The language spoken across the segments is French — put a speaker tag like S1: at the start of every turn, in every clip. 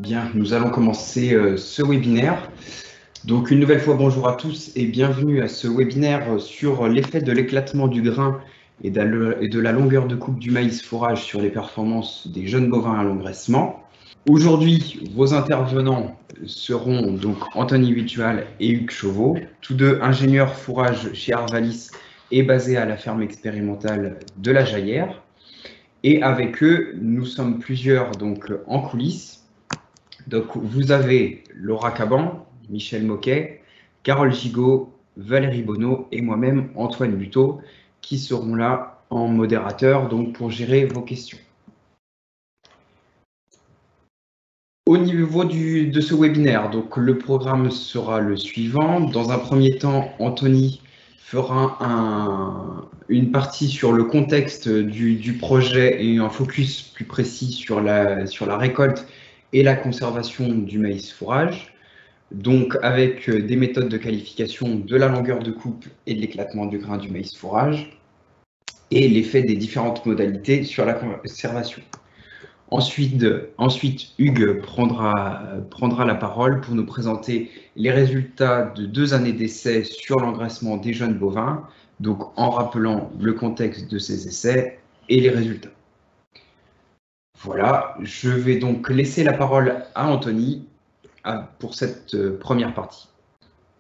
S1: Bien, nous allons commencer ce webinaire. Donc une nouvelle fois, bonjour à tous et bienvenue à ce webinaire sur l'effet de l'éclatement du grain et de la longueur de coupe du maïs fourrage sur les performances des jeunes bovins à l'engraissement. Aujourd'hui, vos intervenants seront donc Anthony Vitual et Hugues Chauveau, tous deux ingénieurs fourrage chez Arvalis et basés à la ferme expérimentale de la Jaillère. Et avec eux, nous sommes plusieurs donc en coulisses. Donc, vous avez Laura Caban, Michel Moquet, Carole Gigot, Valérie Bonneau et moi-même, Antoine Buteau, qui seront là en modérateur donc pour gérer vos questions. Au niveau de ce webinaire, donc le programme sera le suivant. Dans un premier temps, Anthony fera une partie sur le contexte du projet et un focus plus précis sur la récolte et la conservation du maïs fourrage. Donc, avec des méthodes de qualification de la longueur de coupe et de l'éclatement du grain du maïs fourrage et l'effet des différentes modalités sur la conservation. Ensuite, Hugues prendra la parole pour nous présenter les résultats de 2 années d'essais sur l'engraissement des jeunes bovins, donc en rappelant le contexte de ces essais et les résultats. Voilà, je vais donc laisser la parole à Anthony pour cette première partie.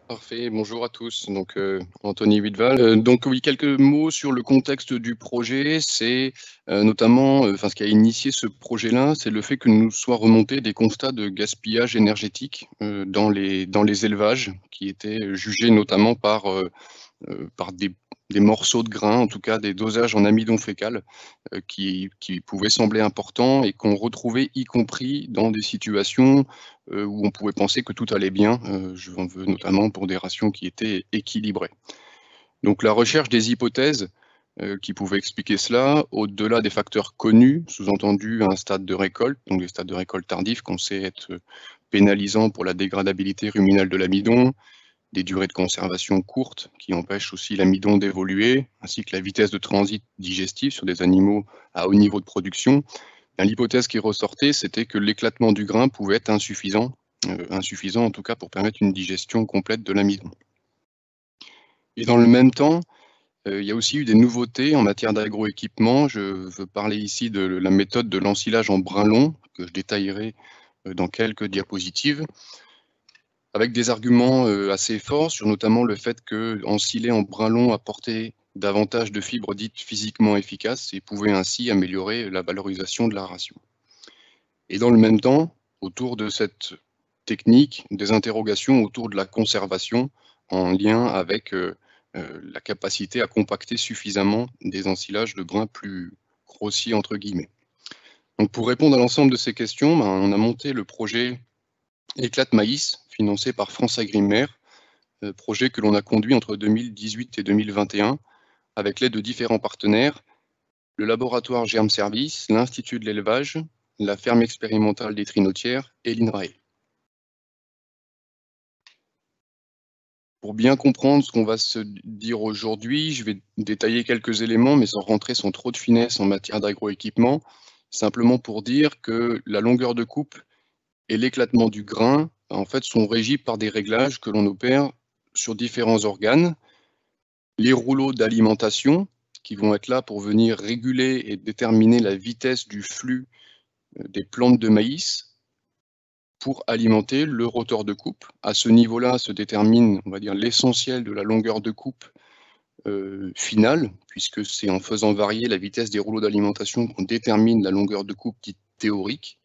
S2: Parfait, bonjour à tous, donc Anthony Wittval. Donc oui, quelques mots sur le contexte du projet. C'est notamment, ce qui a initié ce projet-là, c'est le fait que nous soient remontés des constats de gaspillage énergétique dans les élevages, qui étaient jugés notamment par des morceaux de grains, en tout cas des dosages en amidon fécal, qui pouvaient sembler importants et qu'on retrouvait y compris dans des situations où on pouvait penser que tout allait bien. Je en veux notamment pour des rations qui étaient équilibrées. Donc la recherche des hypothèses qui pouvaient expliquer cela, au-delà des facteurs connus, sous-entendu un stade de récolte, donc les stades de récolte tardifs qu'on sait être pénalisants pour la dégradabilité ruminale de l'amidon, des durées de conservation courtes qui empêchent aussi l'amidon d'évoluer, ainsi que la vitesse de transit digestif sur des animaux à haut niveau de production. L'hypothèse qui ressortait, c'était que l'éclatement du grain pouvait être insuffisant en tout cas pour permettre une digestion complète de l'amidon. Et dans le même temps, il y a aussi eu des nouveautés en matière d'agroéquipement. Je veux parler ici de la méthode de l'ensilage en brin long, que je détaillerai dans quelques diapositives, avec des arguments assez forts sur notamment le fait que ensiler en brin long apportait davantage de fibres dites physiquement efficaces et pouvait ainsi améliorer la valorisation de la ration. Et dans le même temps, autour de cette technique, des interrogations autour de la conservation en lien avec la capacité à compacter suffisamment des ensilages de brins plus grossiers entre guillemets. Donc pour répondre à l'ensemble de ces questions, on a monté le projet Éclate Maïs, financé par France Agrimer, projet que l'on a conduit entre 2018 et 2021 avec l'aide de différents partenaires, le laboratoire Germe Service, l'Institut de l'élevage, la ferme expérimentale des Trinotières et l'INRAE. Pour bien comprendre ce qu'on va se dire aujourd'hui, je vais détailler quelques éléments, mais sans rentrer sans trop de finesse en matière d'agroéquipement, simplement pour dire que la longueur de coupe et l'éclatement du grain, en fait, sont régis par des réglages que l'on opère sur différents organes. Les rouleaux d'alimentation, qui vont être là pour venir réguler et déterminer la vitesse du flux des plantes de maïs pour alimenter le rotor de coupe. À ce niveau-là se détermine, on va dire, l'essentiel de la longueur de coupe finale, puisque c'est en faisant varier la vitesse des rouleaux d'alimentation qu'on détermine la longueur de coupe dite théorique.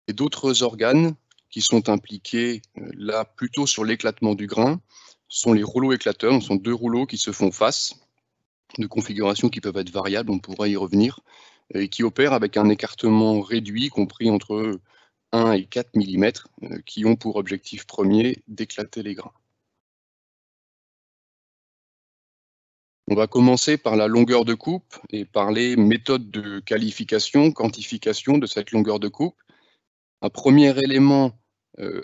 S2: Et d'autres organes qui sont impliqués là plutôt sur l'éclatement du grain sont les rouleaux éclateurs. Ce sont 2 rouleaux qui se font face, de configurations qui peuvent être variables, on pourra y revenir, et qui opèrent avec un écartement réduit, compris entre 1 et 4 mm, qui ont pour objectif premier d'éclater les grains. On va commencer par la longueur de coupe et par les méthodes de qualification, quantification de cette longueur de coupe. Un premier élément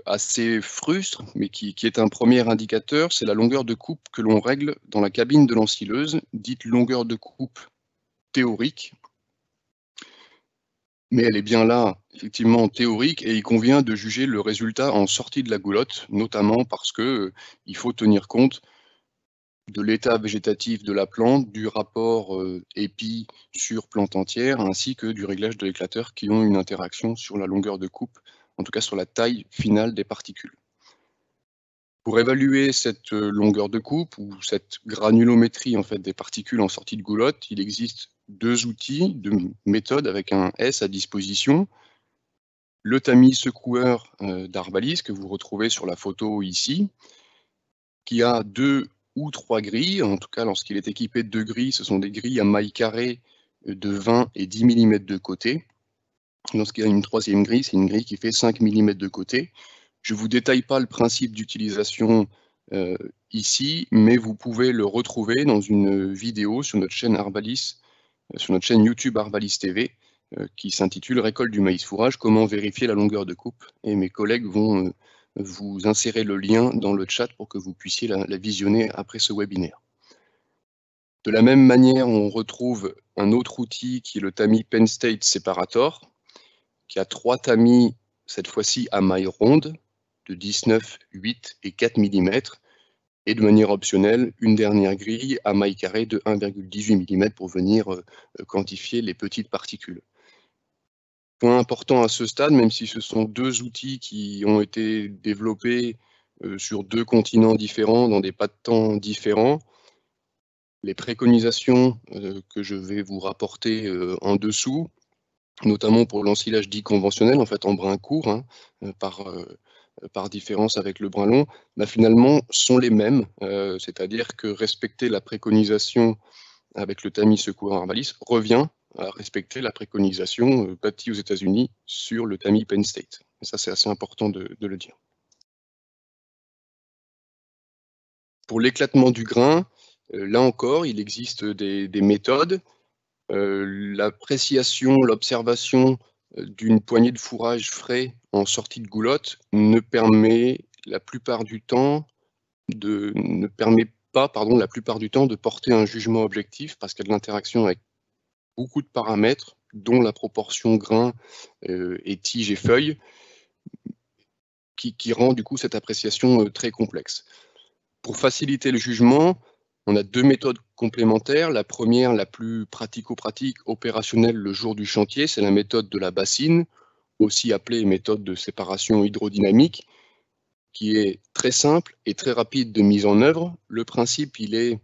S2: assez frustre, mais qui est un premier indicateur, c'est la longueur de coupe que l'on règle dans la cabine de l'ensileuse, dite longueur de coupe théorique. mais elle est bien là, effectivement, théorique, et il convient de juger le résultat en sortie de la goulotte, notamment parce que il faut tenir compte de l'état végétatif de la plante, du rapport épi sur plante entière, ainsi que du réglage de l'éclateur qui ont une interaction sur la longueur de coupe, en tout cas sur la taille finale des particules. Pour évaluer cette longueur de coupe ou cette granulométrie en fait, des particules en sortie de goulotte, il existe deux outils, deux méthodes avec un S à disposition. Le tamis secoueur d'Arbalis que vous retrouvez sur la photo ici, qui a 2 ou 3 grilles, en tout cas lorsqu'il est équipé de 2 grilles, ce sont des grilles à mailles carrées de 20 et 10 mm de côté. Lorsqu'il y a une troisième grille, c'est une grille qui fait 5 mm de côté. Je ne vous détaille pas le principe d'utilisation ici, mais vous pouvez le retrouver dans une vidéo sur notre chaîne Arbalis, sur notre chaîne YouTube Arbalis TV, qui s'intitule Récolte du maïs fourrage, comment vérifier la longueur de coupe. Et mes collègues vont vous insérer le lien dans le chat pour que vous puissiez la visionner après ce webinaire. De la même manière, on retrouve un autre outil qui est le tamis Penn State Separator, qui a 3 tamis, cette fois-ci à maille ronde, de 19, 8 et 4 mm, et de manière optionnelle, une dernière grille à maille carrée de 1,18 mm pour venir quantifier les petites particules. Point important à ce stade, même si ce sont 2 outils qui ont été développés sur 2 continents différents, dans des pas de temps différents, les préconisations que je vais vous rapporter en dessous, notamment pour l'ensilage dit conventionnel, en fait en brin court, hein, par différence avec le brin long, bah, finalement sont les mêmes, c'est-à-dire que respecter la préconisation avec le tamis secoueur Arbalis revient à respecter la préconisation bâtie aux États-Unis sur le tamis Penn State. Et ça, c'est assez important de le dire. Pour l'éclatement du grain, là encore, il existe des méthodes. L'appréciation, l'observation d'une poignée de fourrage frais en sortie de goulotte ne permet la plupart du temps ne permet pas, la plupart du temps, de porter un jugement objectif parce qu'il y a de l'interaction avec beaucoup de paramètres, dont la proportion grain et tige et feuilles, qui rend du coup cette appréciation très complexe. Pour faciliter le jugement, on a 2 méthodes complémentaires. La première, la plus pratico-pratique, opérationnelle le jour du chantier, c'est la méthode de la bassine, aussi appelée méthode de séparation hydrodynamique, qui est très simple et très rapide de mise en œuvre. Le principe, il est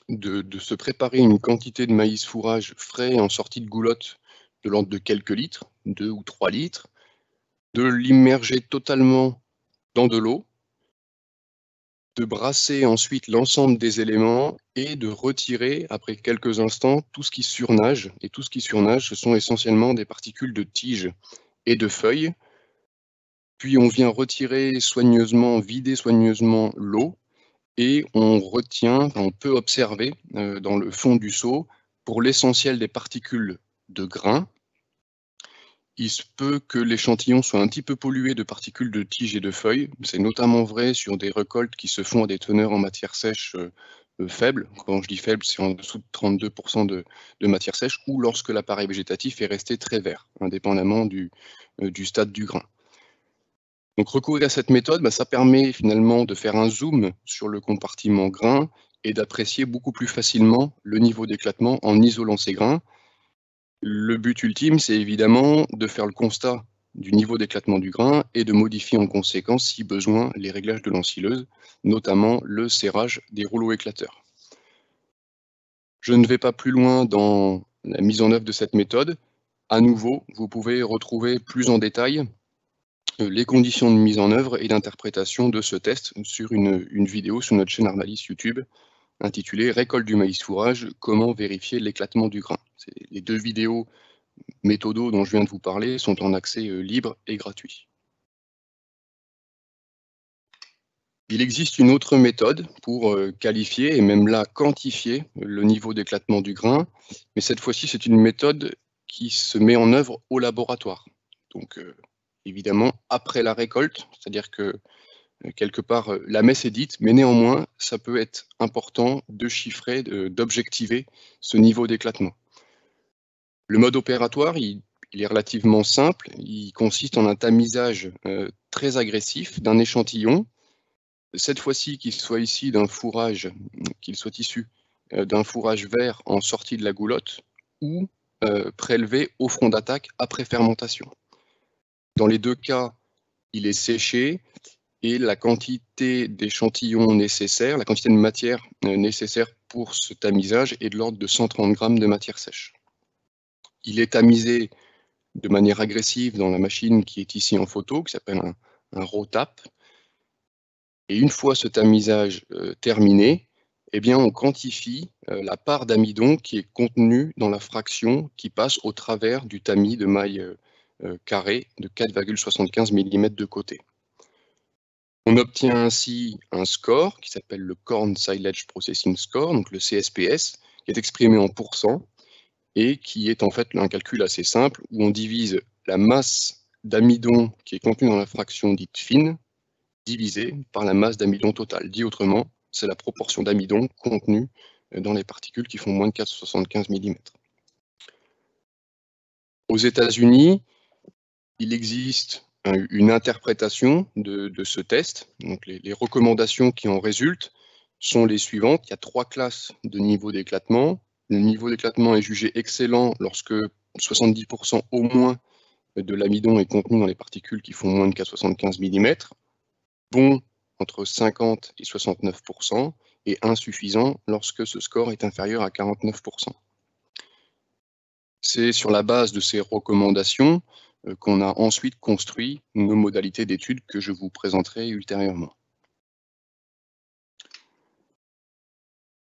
S2: de se préparer une quantité de maïs fourrage frais en sortie de goulotte de l'ordre de quelques litres, 2 ou 3 litres, de l'immerger totalement dans de l'eau, de brasser ensuite l'ensemble des éléments et de retirer, après quelques instants, tout ce qui surnage. Et tout ce qui surnage, ce sont essentiellement des particules de tiges et de feuilles. Puis on vient retirer soigneusement, vider soigneusement l'eau et on peut observer dans le fond du seau, pour l'essentiel des particules de grains, il se peut que l'échantillon soit un petit peu pollué de particules de tiges et de feuilles. C'est notamment vrai sur des récoltes qui se font à des teneurs en matière sèche faibles. Quand je dis faible, c'est en dessous de 32% de matière sèche, ou lorsque l'appareil végétatif est resté très vert, indépendamment du stade du grain. Donc recourir à cette méthode, ça permet finalement de faire un zoom sur le compartiment grain et d'apprécier beaucoup plus facilement le niveau d'éclatement en isolant ces grains. Le but ultime, c'est évidemment de faire le constat du niveau d'éclatement du grain et de modifier en conséquence, si besoin, les réglages de l'ensileuse, notamment le serrage des rouleaux éclateurs. Je ne vais pas plus loin dans la mise en œuvre de cette méthode. À nouveau, vous pouvez retrouver plus en détail les conditions de mise en œuvre et d'interprétation de ce test sur une vidéo sur notre chaîne Arbalis YouTube intitulée « Récolte du maïs fourrage, comment vérifier l'éclatement du grain ». Les 2 vidéos méthodos dont je viens de vous parler sont en accès libre et gratuit. Il existe une autre méthode pour qualifier et même là quantifier le niveau d'éclatement du grain, mais cette fois-ci c'est une méthode qui se met en œuvre au laboratoire. Donc évidemment après la récolte, c'est-à-dire que quelque part la messe est dite, mais néanmoins ça peut être important de chiffrer, d'objectiver ce niveau d'éclatement. Le mode opératoire, il il est relativement simple. Il consiste en un tamisage très agressif d'un échantillon, cette fois-ci qu'il soit issu d'un fourrage, d'un fourrage vert en sortie de la goulotte ou prélevé au front d'attaque après fermentation. Dans les deux cas, il est séché et la quantité d'échantillons nécessaire, la quantité de matière nécessaire pour ce tamisage est de l'ordre de 130 grammes de matière sèche. Il est tamisé de manière agressive dans la machine qui est ici en photo, qui s'appelle un RAW-TAP. Et une fois ce tamisage terminé, eh bien, on quantifie la part d'amidon qui est contenue dans la fraction qui passe au travers du tamis de maille carrée de 4,75 mm de côté. On obtient ainsi un score qui s'appelle le Corn Silage Processing Score, donc le CSPS, qui est exprimé en pourcents et qui est en fait un calcul assez simple où on divise la masse d'amidon qui est contenue dans la fraction dite fine divisée par la masse d'amidon totale. Dit autrement, c'est la proportion d'amidon contenue dans les particules qui font moins de 4,75 mm. Aux États-Unis, il existe une interprétation de ce test. Donc les recommandations qui en résultent sont les suivantes. Il y a 3 classes de niveau d'éclatement. Le niveau d'éclatement est jugé excellent lorsque 70% au moins de l'amidon est contenu dans les particules qui font moins de 4,75 mm. Bon entre 50 et 69%, et insuffisant lorsque ce score est inférieur à 49%. C'est sur la base de ces recommandations qu'on a ensuite construit nos modalités d'études que je vous présenterai ultérieurement.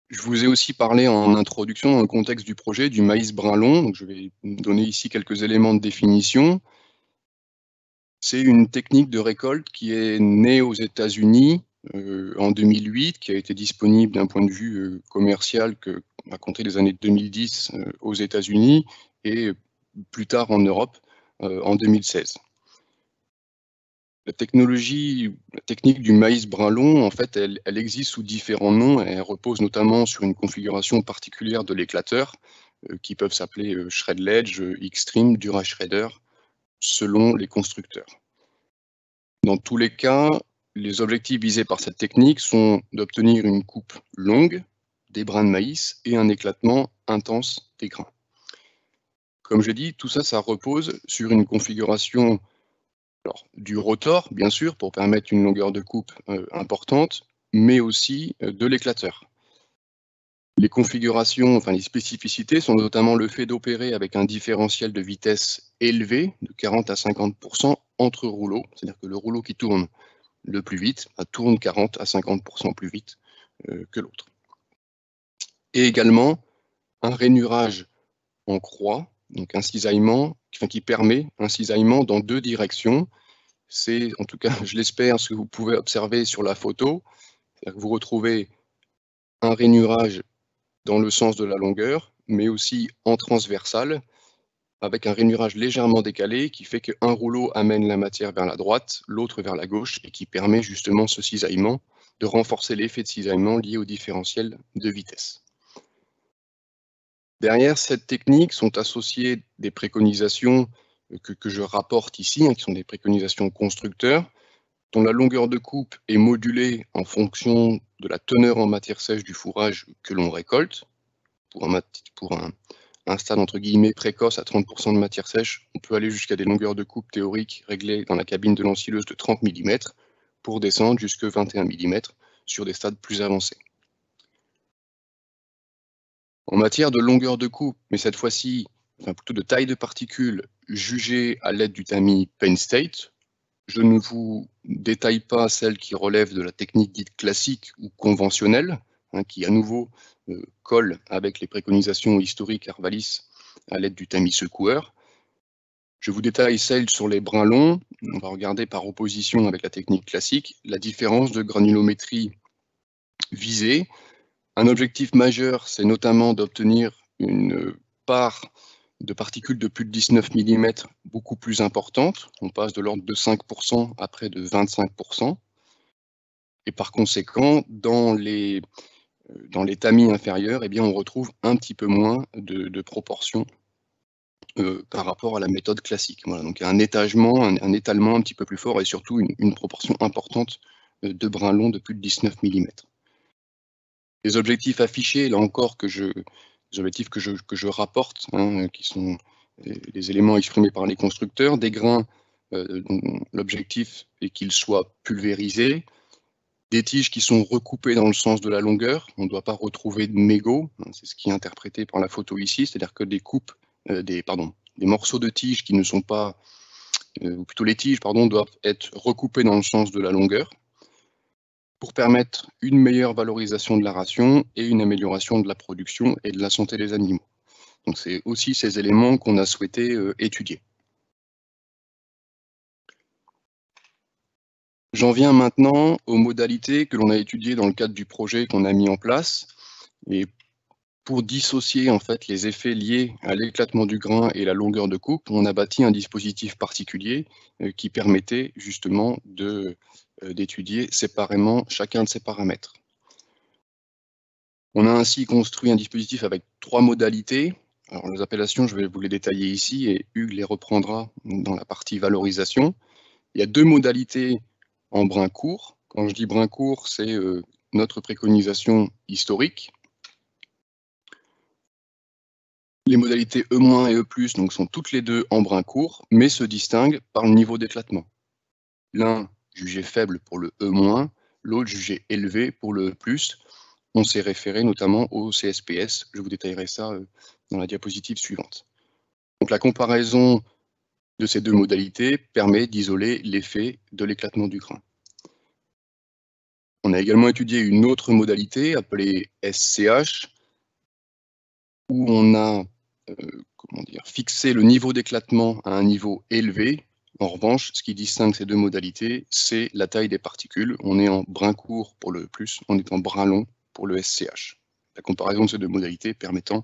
S2: Je vous ai aussi parlé en introduction, dans le contexte du projet, du maïs brun long. Donc je vais donner ici quelques éléments de définition. C'est une technique de récolte qui est née aux États-Unis en 2008, qui a été disponible d'un point de vue commercial à compter des années 2010 aux États-Unis et plus tard en Europe en 2016. La technique du maïs brun long, en fait, elle existe sous différents noms. Elle repose notamment sur une configuration particulière de l'éclateur qui peuvent s'appeler Shredledge, Xtreme, DuraShredder, selon les constructeurs. Dans tous les cas, les objectifs visés par cette technique sont d'obtenir une coupe longue des brins de maïs et un éclatement intense des grains. Comme je dis, tout ça, ça repose sur une configuration du rotor, bien sûr, pour permettre une longueur de coupe importante, mais aussi de l'éclateur. Les configurations, enfin les spécificités sont notamment le fait d'opérer avec un différentiel de vitesse élevé, de 40 à 50% entre rouleaux, c'est-à-dire que le rouleau qui tourne le plus vite tourne 40 à 50% plus vite que l'autre. Et également un rainurage en croix, donc un cisaillement qui permet un cisaillement dans 2 directions. C'est, en tout cas, je l'espère, ce que vous pouvez observer sur la photo. C'est-à-dire que vous retrouvez un rainurage dans le sens de la longueur, mais aussi en transversale, avec un rainurage légèrement décalé qui fait qu'un rouleau amène la matière vers la droite, l'autre vers la gauche, et qui permet justement ce cisaillement, de renforcer l'effet de cisaillement lié au différentiel de vitesse. Derrière cette technique sont associées des préconisations que je rapporte ici, qui sont des préconisations constructeurs, dont la longueur de coupe est modulée en fonction de la teneur en matière sèche du fourrage que l'on récolte. Pour un stade entre guillemets précoce à 30% de matière sèche, on peut aller jusqu'à des longueurs de coupe théoriques réglées dans la cabine de l'ensileuse de 30 mm pour descendre jusqu'à 21 mm sur des stades plus avancés. En matière de longueur de coupe, mais cette fois-ci, plutôt de taille de particules jugée à l'aide du tamis Penn State, je ne vous détaille pas celle qui relève de la technique dite classique ou conventionnelle, qui à nouveau colle avec les préconisations historiques Arvalis à l'aide du tamis secoueur. Je vous détaille celle sur les brins longs. On va regarder par opposition avec la technique classique la différence de granulométrie visée. Un objectif majeur, c'est notamment d'obtenir une part de particules de plus de 19 mm beaucoup plus importante. On passe de l'ordre de 5% à près de 25%. Et par conséquent, dans les tamis inférieurs, eh bien, on retrouve un petit peu moins de proportions par rapport à la méthode classique. Voilà, donc un étagement, un étalement un petit peu plus fort et surtout une proportion importante de brins longs de plus de 19 mm. Les objectifs affichés, là encore, les objectifs que je rapporte, hein, qui sont les éléments exprimés par les constructeurs, des grains, l'objectif est qu'ils soient pulvérisés, des tiges qui sont recoupées dans le sens de la longueur, on ne doit pas retrouver de mégots, hein, c'est ce qui est interprété par la photo ici, c'est-à-dire que des morceaux de tiges qui ne sont pas, ou plutôt les tiges, pardon, doivent être recoupées dans le sens de la longueur, pour permettre une meilleure valorisation de la ration et une amélioration de la production et de la santé des animaux. Donc c'est aussi ces éléments qu'on a souhaité étudier. J'en viens maintenant aux modalités que l'on a étudiées dans le cadre du projet qu'on a mis en place. Et pour dissocier en fait les effets liés à l'éclatement du grain et la longueur de coupe, on a bâti un dispositif particulier qui permettait justement d'étudier séparément chacun de ces paramètres. On a ainsi construit un dispositif avec 3 modalités. Alors, les appellations, je vais vous les détailler ici et Hugues les reprendra dans la partie valorisation. Il y a 2 modalités en brin court. Quand je dis brin court, c'est notre préconisation historique. Les modalités E- et E+, donc, sont toutes les deux en brin court, mais se distinguent par le niveau d'éclatement. L'un jugé faible pour le E-, l'autre jugé élevé pour le E+. On s'est référé notamment au CSPS. Je vous détaillerai ça dans la diapositive suivante. Donc la comparaison de ces 2 modalités permet d'isoler l'effet de l'éclatement du grain. On a également étudié une autre modalité appelée SCH, où on a fixé le niveau d'éclatement à un niveau élevé. En revanche, ce qui distingue ces 2 modalités, c'est la taille des particules. On est en brin court pour le E+, on est en brin long pour le SCH. La comparaison de ces 2 modalités permettant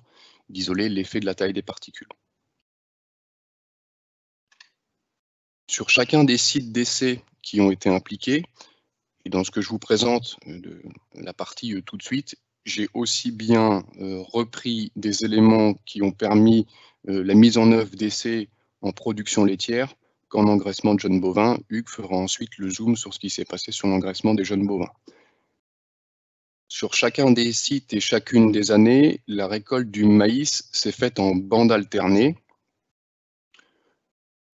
S2: d'isoler l'effet de la taille des particules. Sur chacun des sites d'essai qui ont été impliqués, et dans ce que je vous présente de la partie tout de suite, j'ai aussi bien repris des éléments qui ont permis la mise en œuvre d'essais en production laitière qu'en engraissement de jeunes bovins. Hugues fera ensuite le zoom sur ce qui s'est passé sur l'engraissement des jeunes bovins. Sur chacun des sites et chacune des années, la récolte du maïs s'est faite en bande alternée,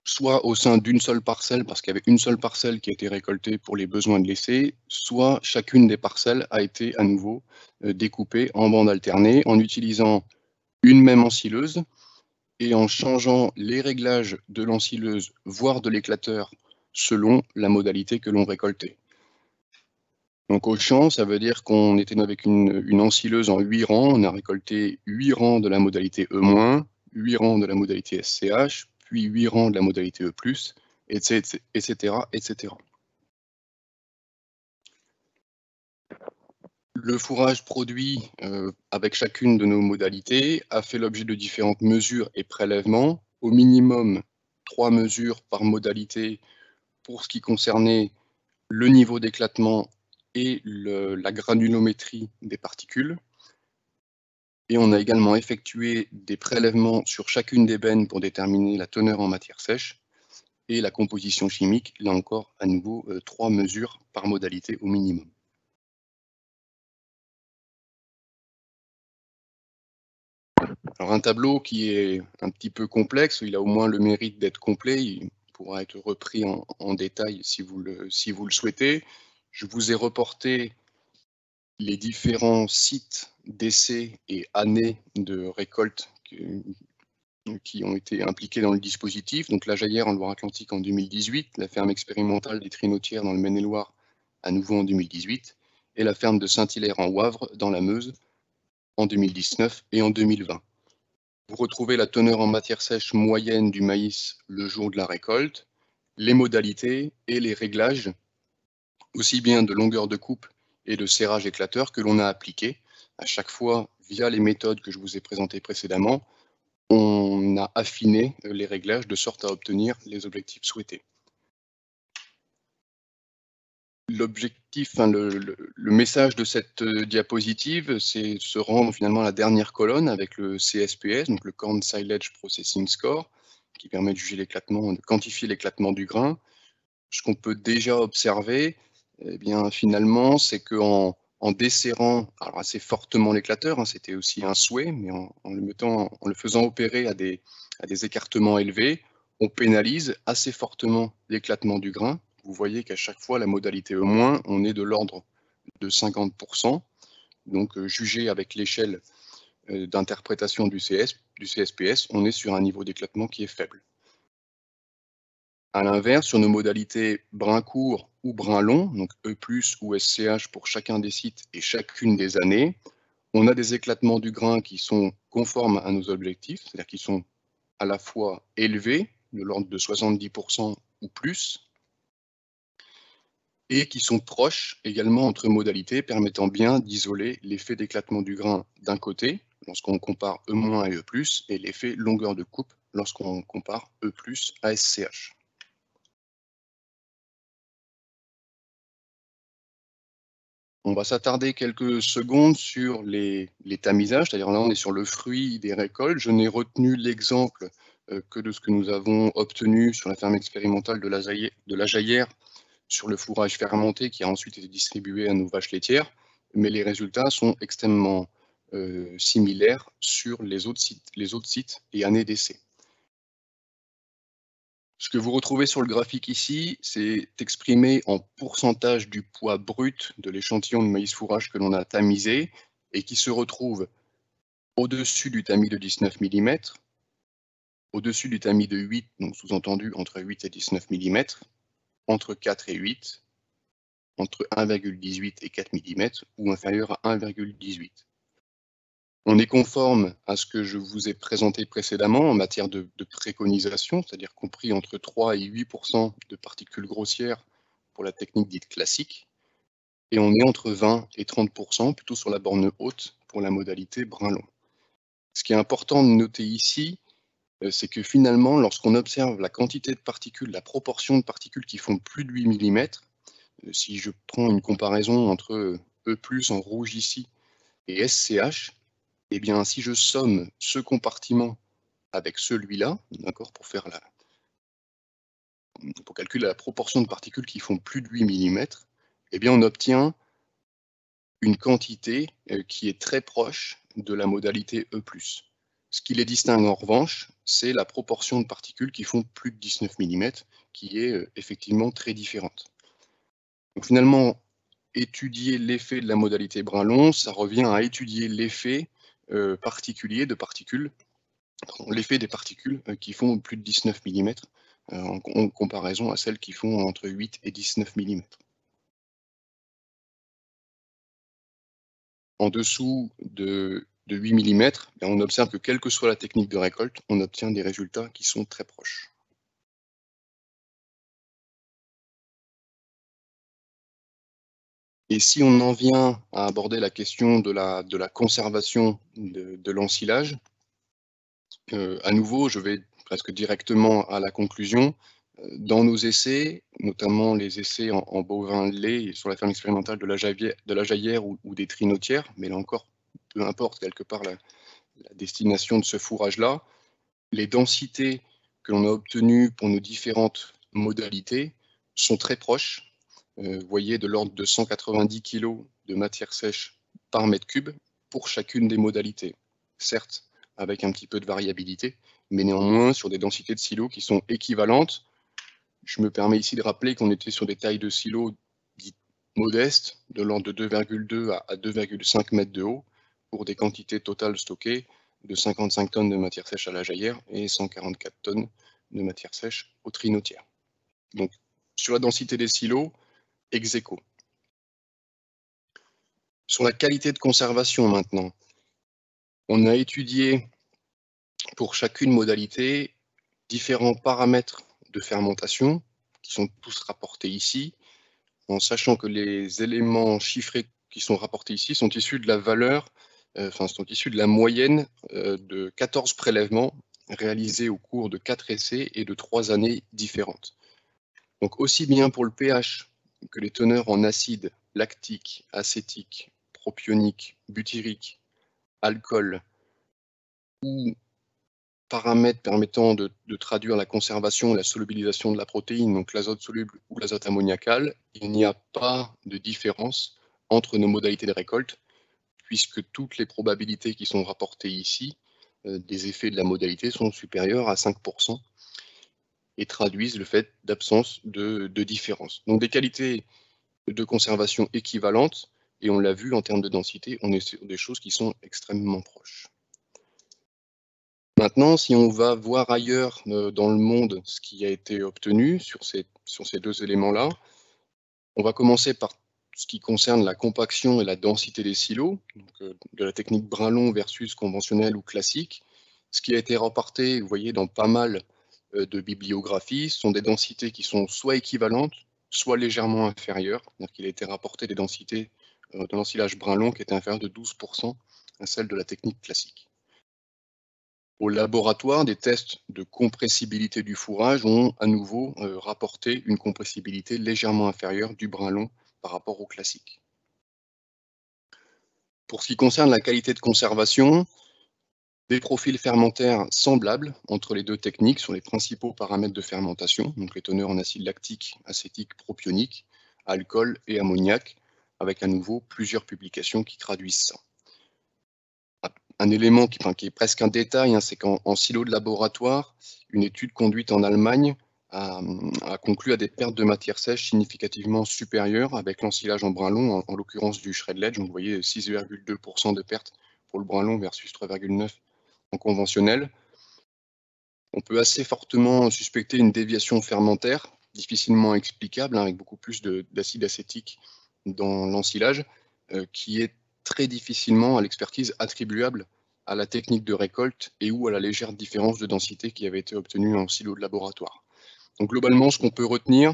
S2: soit au sein d'une seule parcelle, parce qu'il y avait une seule parcelle qui a été récoltée pour les besoins de l'essai, soit chacune des parcelles a été à nouveau découpée en bande alternée en utilisant une même ensileuse et en changeant les réglages de l'ensileuse, voire de l'éclateur, selon la modalité que l'on récoltait. Donc au champ, ça veut dire qu'on était avec une ensileuse en 8 rangs, on a récolté 8 rangs de la modalité E-, 8 rangs de la modalité SCH, puis 8 rangs de la modalité E+, etc., etc. Le fourrage produit avec chacune de nos modalités a fait l'objet de différentes mesures et prélèvements, au minimum 3 mesures par modalité pour ce qui concernait le niveau d'éclatement et la granulométrie des particules. Et on a également effectué des prélèvements sur chacune des bennes pour déterminer la teneur en matière sèche et la composition chimique, là encore, à nouveau, 3 mesures par modalité au minimum. Alors un tableau qui est un petit peu complexe, il a au moins le mérite d'être complet, il pourra être repris en détail si vous le souhaitez. Je vous ai reporté les différents sites d'essai et années de récolte qui ont été impliqués dans le dispositif. Donc la Jaillère en Loire-Atlantique en 2018, la ferme expérimentale des Trinotières dans le Maine-et-Loire à nouveau en 2018, et la ferme de Saint-Hilaire en Wavre dans la Meuse en 2019 et en 2020. Vous retrouvez la teneur en matière sèche moyenne du maïs le jour de la récolte, les modalités et les réglages, aussi bien de longueur de coupe et de serrage éclateur que l'on a appliqué à chaque fois via les méthodes que je vous ai présentées précédemment. On a affiné les réglages de sorte à obtenir les objectifs souhaités. L'objectif, le message de cette diapositive, c'est se rendre finalement à la dernière colonne avec le CSPS, donc le Corn Silage Processing Score, qui permet de juger l'éclatement, de quantifier l'éclatement du grain. Ce qu'on peut déjà observer, eh bien, finalement, c'est qu'en desserrant alors assez fortement l'éclateur, hein, c'était aussi un souhait, mais en le faisant opérer à des écartements élevés, on pénalise assez fortement l'éclatement du grain. Vous voyez qu'à chaque fois, la modalité E-, on est de l'ordre de 50%. Donc, jugé avec l'échelle d'interprétation du CSPS, on est sur un niveau d'éclatement qui est faible. À l'inverse, sur nos modalités brin court ou brin long, donc E+, ou SCH pour chacun des sites et chacune des années, on a des éclatements du grain qui sont conformes à nos objectifs, c'est-à-dire qui sont à la fois élevés, de l'ordre de 70% ou plus, et qui sont proches également entre modalités, permettant bien d'isoler l'effet d'éclatement du grain d'un côté, lorsqu'on compare E- et E+, et l'effet longueur de coupe lorsqu'on compare E+ à SCH. On va s'attarder quelques secondes sur les tamisages, c'est-à-dire là on est sur le fruit des récoltes. Je n'ai retenu l'exemple que de ce que nous avons obtenu sur la ferme expérimentale de la Jaillère sur le fourrage fermenté qui a ensuite été distribué à nos vaches laitières, mais les résultats sont extrêmement similaires sur les autres sites et années d'essai. Ce que vous retrouvez sur le graphique ici, c'est exprimé en pourcentage du poids brut de l'échantillon de maïs fourrage que l'on a tamisé et qui se retrouve au-dessus du tamis de 19 mm, au-dessus du tamis de 8, donc sous-entendu entre 8 et 19 mm, entre 4 et 8, entre 1,18 et 4 mm ou inférieur à 1,18. On est conforme à ce que je vous ai présenté précédemment en matière de préconisation, c'est-à-dire compris entre 3 et 8% de particules grossières pour la technique dite classique, et on est entre 20 et 30% plutôt sur la borne haute pour la modalité brin long. Ce qui est important de noter ici, c'est que finalement, lorsqu'on observe la quantité de particules, la proportion de particules qui font plus de 8 mm, si je prends une comparaison entre E+, en rouge ici, et SCH, eh bien, si je somme ce compartiment avec celui-là, d'accord, pour calculer la proportion de particules qui font plus de 8 mm, eh bien, on obtient une quantité qui est très proche de la modalité E+. Ce qui les distingue en revanche, c'est la proportion de particules qui font plus de 19 mm, qui est effectivement très différente. Donc finalement, étudier l'effet de la modalité brin long, ça revient à étudier l'effet particulier de particules, l'effet des particules qui font plus de 19 mm en comparaison à celles qui font entre 8 et 19 mm. En dessous de 8 mm, on observe que quelle que soit la technique de récolte, on obtient des résultats qui sont très proches. Et si on en vient à aborder la question de la conservation de l'ensilage, à nouveau, je vais presque directement à la conclusion. Dans nos essais, notamment les essais en bovin de lait sur la ferme expérimentale de la Jaillère ou des Trinotières, mais là encore, peu importe quelque part la destination de ce fourrage-là, les densités que l'on a obtenues pour nos différentes modalités sont très proches. Vous voyez de l'ordre de 190 kg de matière sèche par mètre cube pour chacune des modalités. Certes, avec un petit peu de variabilité, mais néanmoins sur des densités de silos qui sont équivalentes. Je me permets ici de rappeler qu'on était sur des tailles de silos dites modestes, de l'ordre de 2,2 à 2,5 mètres de haut, pour des quantités totales stockées de 55 tonnes de matière sèche à la Jaillère et 144 tonnes de matière sèche au Trinotière. Donc, sur la densité des silos, ex aequo. Sur la qualité de conservation maintenant, on a étudié pour chacune modalité différents paramètres de fermentation qui sont tous rapportés ici, en sachant que les éléments chiffrés qui sont rapportés ici sont issus de la valeur, sont issus de la moyenne de 14 prélèvements réalisés au cours de 4 essais et de 3 années différentes. Donc aussi bien pour le pH que les teneurs en acide lactique, acétique, propionique, butyrique, alcool ou paramètres permettant de traduire la conservation et la solubilisation de la protéine, donc l'azote soluble ou l'azote ammoniacal, il n'y a pas de différence entre nos modalités de récolte, puisque toutes les probabilités qui sont rapportées ici des effets de la modalité sont supérieures à 5% et traduisent le fait d'absence de différence. Donc des qualités de conservation équivalentes, et on l'a vu en termes de densité, on est sur des choses qui sont extrêmement proches. Maintenant, si on va voir ailleurs dans le monde ce qui a été obtenu sur ces deux éléments-là, on va commencer par ce qui concerne la compaction et la densité des silos, donc, de la technique Brinlon versus conventionnelle ou classique. Ce qui a été rapporté, vous voyez, dans pas mal de bibliographies, ce sont des densités qui sont soit équivalentes, soit légèrement inférieures. C'est-à-dire qu'il a été rapporté des densités de l'ensilage Brinlon qui étaient inférieures de 12% à celles de la technique classique. Au laboratoire, des tests de compressibilité du fourrage ont à nouveau rapporté une compressibilité légèrement inférieure du Brinlon par rapport au classique. Pour ce qui concerne la qualité de conservation, des profils fermentaires semblables entre les deux techniques sur les principaux paramètres de fermentation, donc les teneurs en acide lactique, acétique, propionique, alcool et ammoniac, avec à nouveau plusieurs publications qui traduisent ça. Un élément qui est presque un détail, c'est qu'en silo de laboratoire, une étude conduite en Allemagne a conclu à des pertes de matière sèche significativement supérieures avec l'ensilage en Brinlon, en l'occurrence du shred-ledge. Donc vous voyez 6,2% de pertes pour le Brinlon versus 3,9% en conventionnel. On peut assez fortement suspecter une déviation fermentaire, difficilement explicable, avec beaucoup plus d'acide acétique dans l'ensilage, qui est très difficilement à l'expertise attribuable à la technique de récolte et ou à la légère différence de densité qui avait été obtenue en silo de laboratoire. Donc globalement, ce qu'on peut retenir,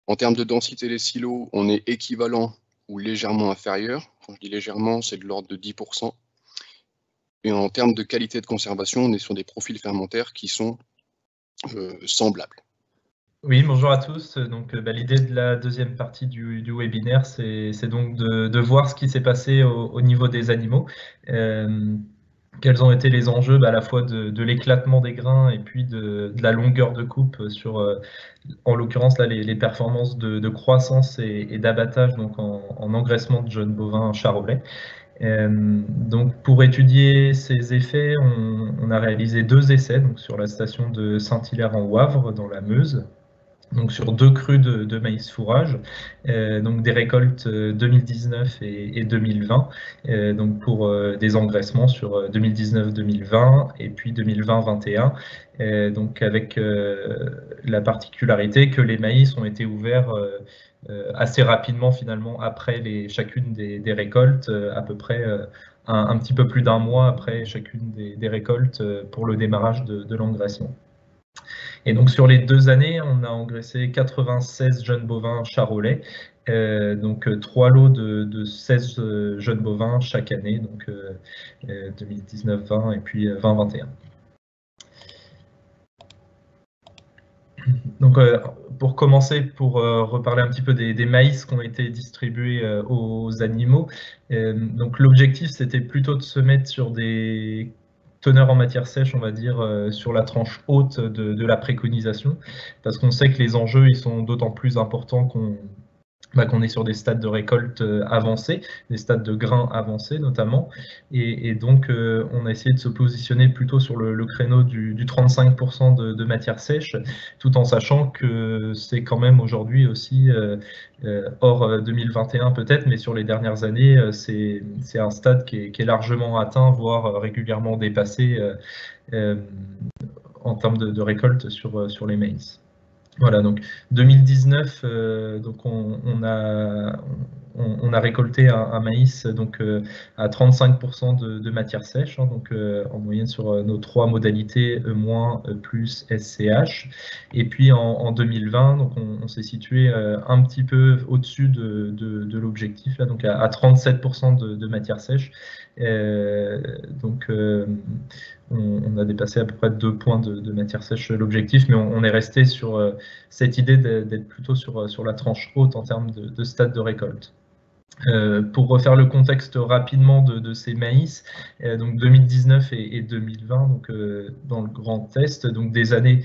S2: en termes de densité des silos, on est équivalent ou légèrement inférieur. Quand je dis légèrement, c'est de l'ordre de 10%. Et en termes de qualité de conservation, on est sur des profils fermentaires qui sont semblables.
S3: Oui, bonjour à tous. Donc, l'idée de la deuxième partie du webinaire, c'est donc de voir ce qui s'est passé au niveau des animaux. Quels ont été les enjeux à la fois de l'éclatement des grains et puis de la longueur de coupe sur, en l'occurrence, là, les performances de croissance et d'abattage donc en engraissement de jeunes bovins charolais. Donc pour étudier ces effets, on a réalisé 2 essais donc sur la station de Saint-Hilaire en Wavre dans la Meuse. Donc sur 2 crus de maïs fourrage, donc des récoltes 2019 et 2020, donc pour des engraissements sur 2019-2020 et puis 2020-21, donc avec la particularité que les maïs ont été ouverts assez rapidement finalement après chacune des récoltes, à peu près un petit peu plus d'1 mois après chacune des récoltes pour le démarrage de l'engraissement. Et donc sur les 2 années, on a engraissé 96 jeunes bovins charolais, donc 3 lots de 16 jeunes bovins chaque année, donc 2019-20 et puis 20-21. Donc pour commencer, pour reparler un petit peu des maïs qui ont été distribués aux animaux, donc l'objectif c'était plutôt de se mettre sur des teneur en matière sèche, on va dire, sur la tranche haute de la préconisation, parce qu'on sait que les enjeux ils sont d'autant plus importants qu'on est sur des stades de récolte avancés, des stades de grains avancés notamment, et donc on a essayé de se positionner plutôt sur le créneau du 35% de matière sèche, tout en sachant que c'est quand même aujourd'hui aussi, hors 2021 peut-être, mais sur les dernières années, c'est un stade qui est largement atteint, voire régulièrement dépassé en termes de récolte sur les maïs. Voilà, donc 2019, donc on on a récolté un maïs donc, à 35% de matière sèche, hein, donc en moyenne sur nos 3 modalités E-, E+, SCH. Et puis en 2020, donc on s'est situé un petit peu au-dessus de l'objectif, donc à 37% de matière sèche. Donc on a dépassé à peu près 2 points de matière sèche l'objectif, mais on est resté sur cette idée d'être plutôt sur la tranche haute en termes de stade de récolte. Pour refaire le contexte rapidement de ces maïs, donc 2019 et 2020, donc dans le grand test, donc des années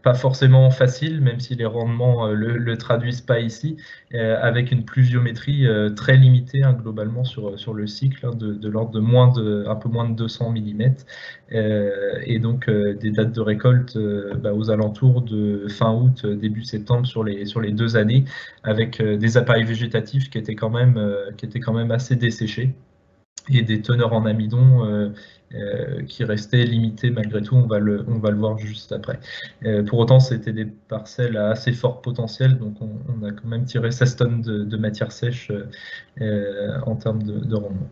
S3: pas forcément facile, même si les rendements le traduisent pas ici, avec une pluviométrie très limitée, hein, globalement sur le cycle, hein, de l'ordre de un peu moins de 200 mm, et donc des dates de récolte aux alentours de fin août, début septembre sur les 2 années, avec des appareils végétatifs qui étaient quand même assez desséchés, et des teneurs en amidon qui restaient limitées malgré tout, on va le voir juste après. Pour autant, c'était des parcelles à assez fort potentiel, donc on a quand même tiré 16 tonnes de matière sèche en termes de rendement.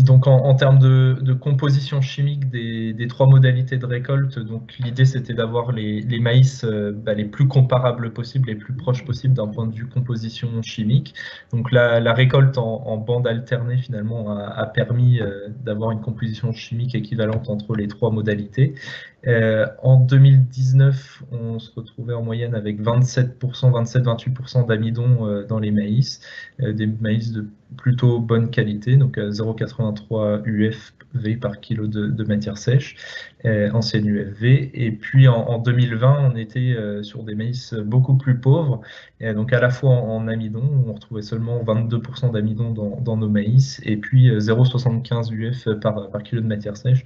S3: Donc en termes de composition chimique des 3 modalités de récolte, donc l'idée c'était d'avoir les maïs les plus comparables possibles, les plus proches possibles d'un point de vue composition chimique. Donc la récolte en bande alternée finalement a permis d'avoir une composition chimique équivalente entre les 3 modalités. En 2019, on se retrouvait en moyenne avec 27-28% d'amidon dans les maïs, des maïs de plutôt bonne qualité, donc 0,83 UFV par kilo de matière sèche, ancienne UFV. Et puis en 2020, on était sur des maïs beaucoup plus pauvres, donc à la fois en amidon, on retrouvait seulement 22% d'amidon dans nos maïs, et puis 0,75 UF par kilo de matière sèche.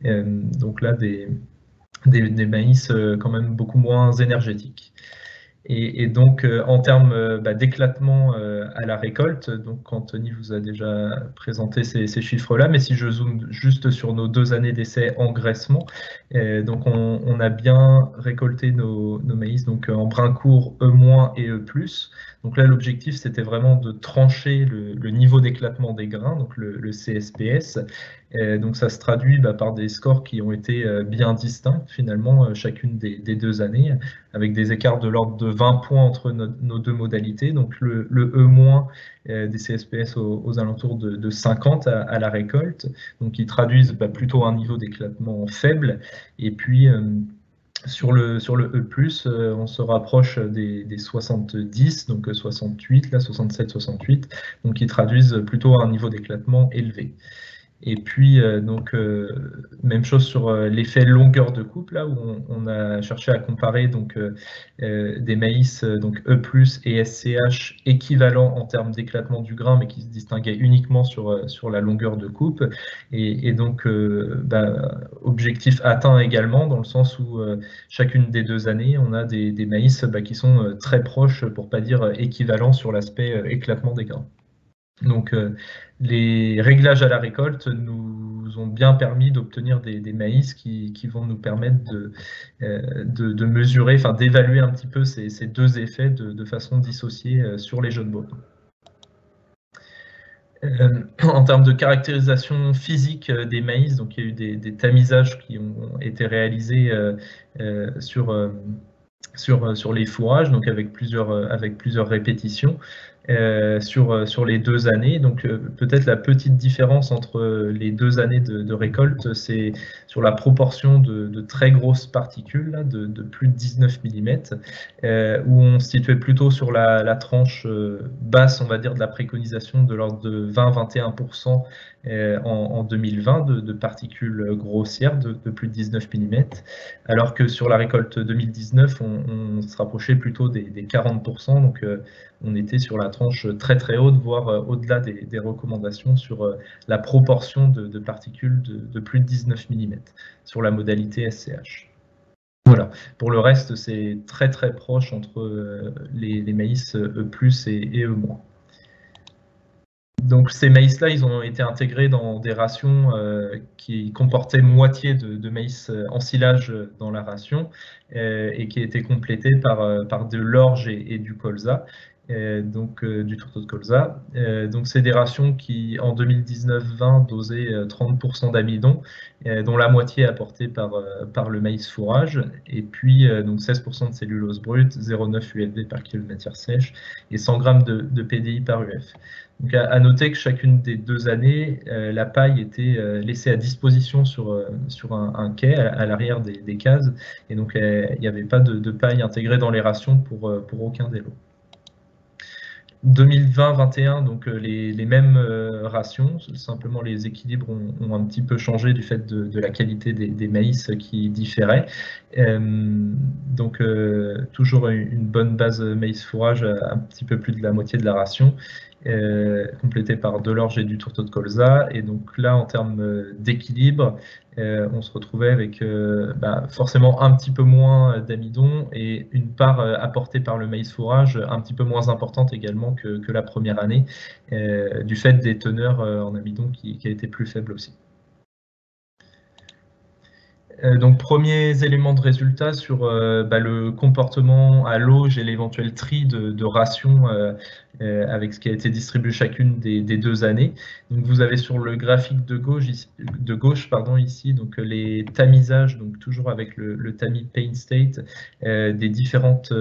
S3: Donc là, des maïs quand même beaucoup moins énergétiques. Et donc, en termes d'éclatement à la récolte, donc Anthony vous a déjà présenté ces chiffres-là, mais si je zoome juste sur nos 2 années d'essai engraissement, donc on a bien récolté nos maïs donc en brin court E- et E+. Donc là, l'objectif, c'était vraiment de trancher le niveau d'éclatement des grains, donc le CSPS. Donc ça se traduit par des scores qui ont été bien distincts, finalement, chacune des 2 années, avec des écarts de l'ordre de 20 points entre nos 2 modalités. Donc le E- des CSPS aux alentours de 50 à la récolte, donc qui traduisent plutôt un niveau d'éclatement faible. Et puis sur le E+, on se rapproche des 70, donc 68, là 67, 68, donc qui traduisent plutôt un niveau d'éclatement élevé. Et puis, même chose sur l'effet longueur de coupe, là où on a cherché à comparer donc, des maïs donc E+ et SCH équivalents en termes d'éclatement du grain, mais qui se distinguaient uniquement sur la longueur de coupe. Et donc, objectif atteint également, dans le sens où chacune des 2 années, on a des maïs qui sont très proches, pour pas dire équivalents, sur l'aspect éclatement des grains. Donc, les réglages à la récolte nous ont bien permis d'obtenir des maïs qui vont nous permettre de mesurer, enfin d'évaluer un petit peu ces 2 effets de façon dissociée sur les jeunes bovins. En termes de caractérisation physique des maïs, donc il y a eu des tamisages qui ont été réalisés sur les fourrages, donc avec plusieurs répétitions sur les 2 années. Donc peut-être la petite différence entre les 2 années de récolte, c'est sur la proportion de très grosses particules, là, de plus de 19 mm, où on se situait plutôt sur la tranche basse, on va dire, de la préconisation, de l'ordre de 20-21% en 2020 de particules grossières de plus de 19 mm, alors que sur la récolte 2019, on se rapprochait plutôt des 40%, donc on était sur la tranche très très haute, voire au-delà des recommandations sur la proportion de particules de plus de 19 mm sur la modalité SCH. Voilà. Pour le reste, c'est très très proche entre les maïs E+ et E-. Donc ces maïs-là, ils ont été intégrés dans des rations qui comportaient moitié de maïs en silage dans la ration et qui étaient complétés par de l'orge et du colza, donc du tourteau de colza. Donc c'est des rations qui, en 2019-20, dosaient 30% d'amidon, dont la moitié est apportée par le maïs fourrage, et puis donc 16% de cellulose brute, 0,9 UFV par kilo de matière sèche et 100 g de PDI par UF. Donc à noter que chacune des 2 années, la paille était laissée à disposition sur un quai à l'arrière des cases, et donc il n'y avait pas de paille intégrée dans les rations pour aucun des lots. 2020-21, donc les mêmes rations, simplement les équilibres ont un petit peu changé du fait de la qualité des maïs qui différait. Donc toujours une bonne base maïs fourrage, un petit peu plus de la moitié de la ration, complétée par de l'orge et du tourteau de colza. Et donc là, en termes d'équilibre, on se retrouvait avec forcément un petit peu moins d'amidon et une part apportée par le maïs fourrage un petit peu moins importante également que la première année, du fait des teneurs en amidon qui a été plus faible aussi. Donc, premiers éléments de résultat sur le comportement à l'auge et l'éventuel tri de rations avec ce qui a été distribué chacune des 2 années. Donc, vous avez sur le graphique de gauche ici donc, les tamisages, donc toujours avec le tamis pain state, des différentes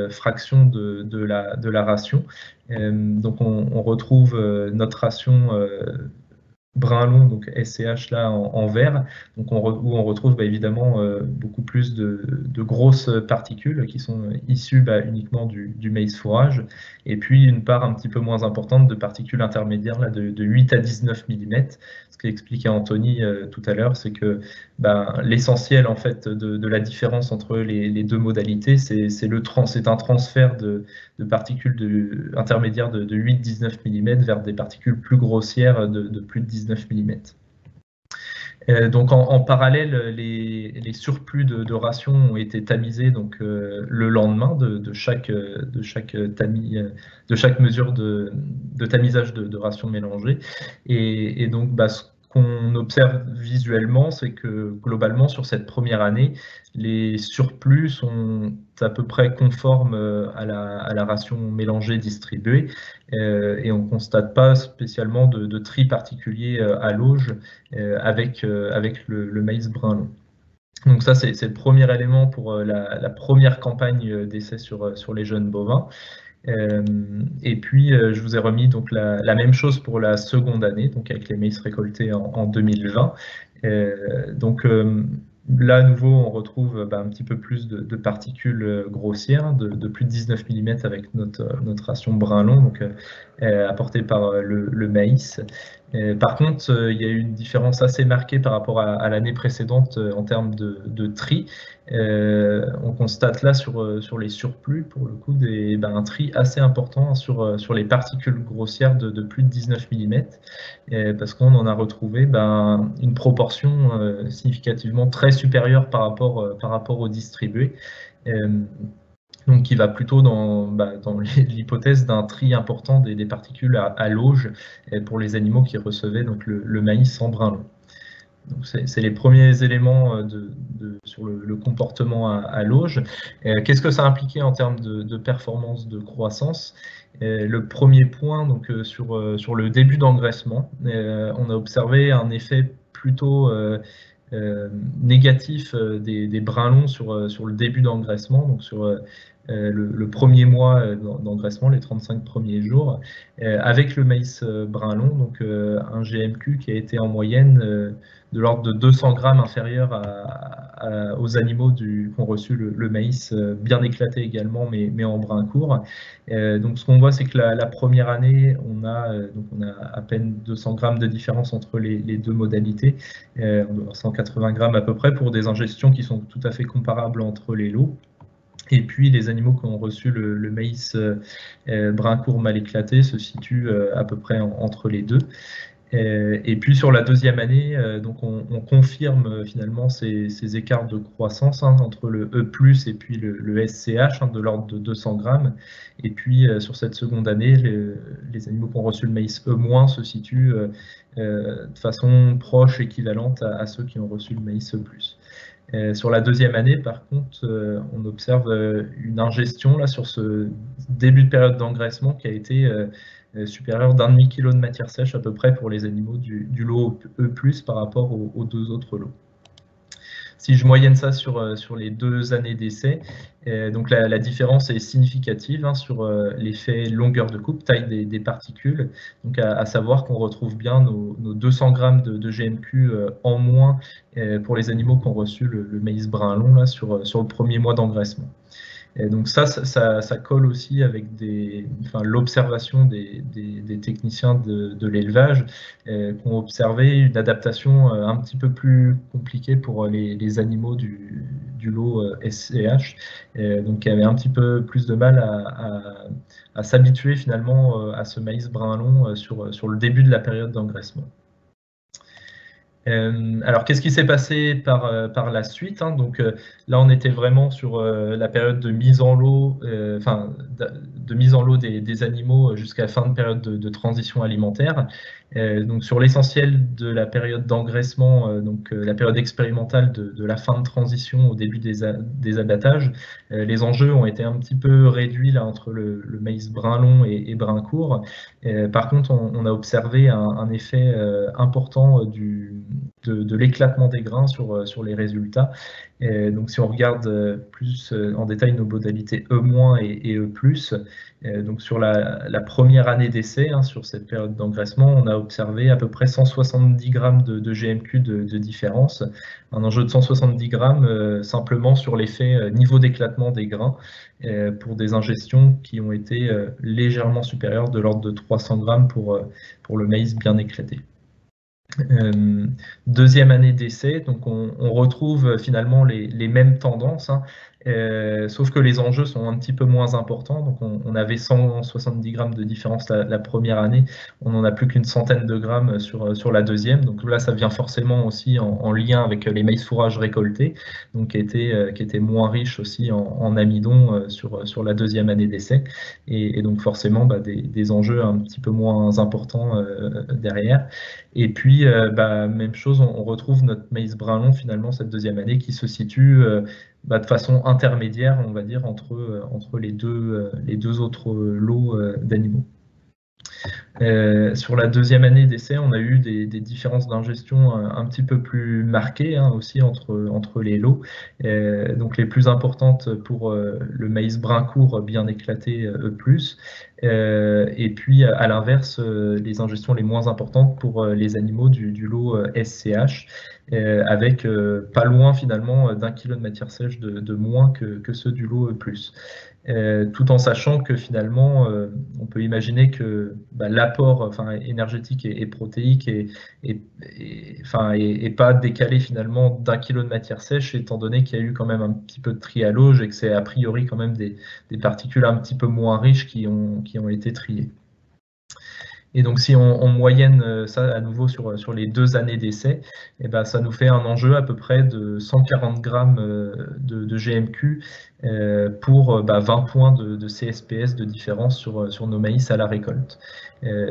S3: fractions de la ration. Donc, on retrouve notre ration brun long, donc SCH là en vert, donc où on retrouve évidemment beaucoup plus de grosses particules qui sont issues uniquement du maïs fourrage, et puis une part un petit peu moins importante de particules intermédiaires là, de 8 à 19 mm. Ce qu'expliquait Anthony tout à l'heure, c'est que l'essentiel en fait de la différence entre les 2 modalités, c'est un transfert de particules intermédiaires de 8-19 mm vers des particules plus grossières de plus de 19 mm. Donc en parallèle, les surplus de rations ont été tamisés donc, le lendemain de chaque mesure de tamisage de rations mélangées. Et donc ce qu'on observe visuellement, c'est que globalement sur cette première année, les surplus sont à peu près conformes à la ration mélangée distribuée, et on ne constate pas spécialement de tri particulier à l'auge avec le maïs brun long. Donc ça, c'est le premier élément pour la première campagne d'essai sur les jeunes bovins. Et puis, je vous ai remis donc la même chose pour la seconde année, donc avec les maïs récoltés en 2020. Donc là, à nouveau, on retrouve un petit peu plus de particules grossières, de plus de 19 mm avec notre ration brun long, donc apportée par le maïs. Par contre, il y a eu une différence assez marquée par rapport à l'année précédente en termes de tri. On constate là sur les surplus, pour le coup, un tri assez important sur les particules grossières de plus de 19 mm, parce qu'on en a retrouvé une proportion significativement très supérieure par rapport aux distribués. Donc qui va plutôt dans l'hypothèse d'un tri important des particules à l'auge pour les animaux qui recevaient donc le maïs en brun long. C'est les premiers éléments sur le comportement à l'auge. Qu'est-ce que ça impliquait en termes de performance de croissance? Le premier point, donc, sur le début d'engraissement, on a observé un effet plutôt négatif des brins longs sur le début d'engraissement, donc sur le premier mois d'engraissement, les 35 premiers jours, avec le maïs brun long, donc un GMQ qui a été en moyenne de l'ordre de 200 grammes inférieur aux animaux qui ont reçu le maïs bien éclaté également, mais en brun court. Donc ce qu'on voit, c'est que la première année, on a à peine 200 grammes de différence entre les 2 modalités, on doit avoir 180 grammes à peu près pour des ingestions qui sont tout à fait comparables entre les lots. Et puis les animaux qui ont reçu le maïs brun court mal éclaté se situent à peu près entre les 2. Et puis sur la deuxième année, donc on confirme finalement ces écarts de croissance entre le E+ et puis le SCH de l'ordre de 200 grammes. Et puis sur cette seconde année, les animaux qui ont reçu le maïs E- se situent de façon proche, équivalente à ceux qui ont reçu le maïs E+. Sur la deuxième année, par contre, on observe une ingestion là, sur ce début de période d'engraissement qui a été supérieur d'1,5 kg de matière sèche à peu près pour les animaux du lot E+, par rapport aux deux autres lots. Si je moyenne ça sur les 2 années d'essai, donc la différence est significative sur l'effet longueur de coupe, taille des particules, donc à savoir qu'on retrouve bien nos 200 grammes de GMQ en moins pour les animaux qui ont reçu le maïs brun long là, sur le premier mois d'engraissement. Et donc ça colle aussi avec l'observation des techniciens de l'élevage qui ont observé une adaptation un petit peu plus compliquée pour les animaux du lot SCH, donc qui avaient un petit peu plus de mal à s'habituer finalement à ce maïs brun long sur le début de la période d'engraissement. Alors, qu'est-ce qui s'est passé par la suite Donc là, on était vraiment sur la période de mise en lot, de mise en lot des animaux jusqu'à la fin de période de transition alimentaire. Donc sur l'essentiel de la période d'engraissement, la période expérimentale de la fin de transition au début des abattages, les enjeux ont été un petit peu réduits là, entre le maïs brun long et brun court. Par contre, on a observé un effet important de l'éclatement des grains sur les résultats. Donc si on regarde plus en détail nos modalités E- et E+, donc sur la première année d'essai, sur cette période d'engraissement, on a observé à peu près 170 grammes de GMQ de différence. Un enjeu de 170 grammes simplement sur l'effet niveau d'éclatement des grains pour des ingestions qui ont été légèrement supérieures, de l'ordre de 300 grammes pour le maïs bien éclaté. Deuxième année d'essai, donc on retrouve finalement les mêmes tendances, sauf que les enjeux sont un petit peu moins importants. Donc on avait 170 grammes de différence la première année, on n'en a plus qu'une centaine de grammes sur la deuxième. Donc là, ça vient forcément aussi en lien avec les maïs fourrages récoltés, donc qui étaient moins riches aussi en amidon sur la deuxième année d'essai, et donc forcément des enjeux un petit peu moins importants derrière. Et puis, même chose, on retrouve notre maïs brun long finalement cette deuxième année qui se situe de façon intermédiaire, on va dire, entre les deux autres lots d'animaux. Sur la deuxième année d'essai, on a eu des différences d'ingestion un petit peu plus marquées aussi entre les lots. Donc les plus importantes pour le maïs brun court bien éclaté E+, et puis à l'inverse, les ingestions les moins importantes pour les animaux du lot SCH, avec pas loin finalement d'1 kg de matière sèche de moins que ceux du lot E+. Tout en sachant que finalement, on peut imaginer que l'apport énergétique et protéique est pas décalé finalement d'1 kg de matière sèche, étant donné qu'il y a eu quand même un petit peu de tri à l'auge et que c'est a priori quand même des particules un petit peu moins riches qui ont été triées. Et donc si on moyenne ça à nouveau sur les 2 années d'essai, ça nous fait un enjeu à peu près de 140 grammes de GMQ pour 20 points de CSPS de différence sur nos maïs à la récolte.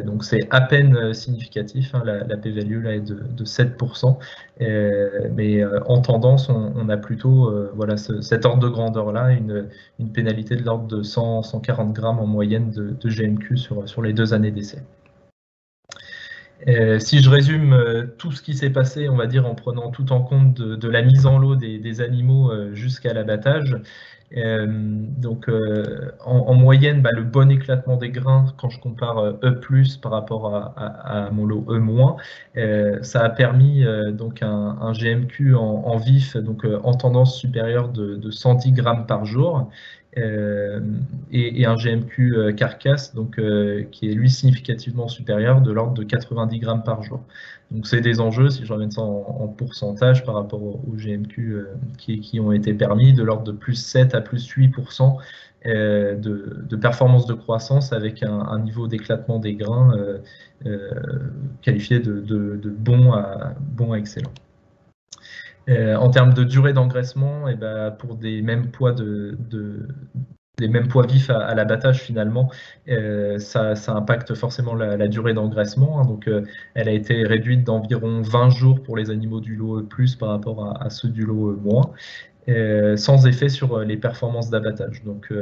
S3: Donc c'est à peine significatif, la p-value là est de 7%, mais en tendance on a plutôt cet ordre de grandeur là, une pénalité de l'ordre de 140 grammes en moyenne de GMQ sur les 2 années d'essai. Si je résume tout ce qui s'est passé, on va dire en prenant tout en compte de la mise en lot des animaux jusqu'à l'abattage, donc en moyenne, le bon éclatement des grains, quand je compare E+ par rapport à mon lot E-, ça a permis donc un GMQ en vif, donc en tendance supérieure de 110 grammes par jour. et un GMQ carcasse, donc, qui est lui significativement supérieur, de l'ordre de 90 grammes par jour. Donc c'est des enjeux, si je ramène ça en pourcentage par rapport aux GMQ qui ont été permis, de l'ordre de plus 7 à plus 8% de performance de croissance avec un niveau d'éclatement des grains qualifié de bon à excellent. En termes de durée d'engraissement, pour des mêmes poids des mêmes poids vifs à l'abattage, finalement, ça impacte forcément la durée d'engraissement. Hein. Donc, elle a été réduite d'environ 20 jours pour les animaux du lot E+, par rapport à ceux du lot E-, sans effet sur les performances d'abattage. Donc,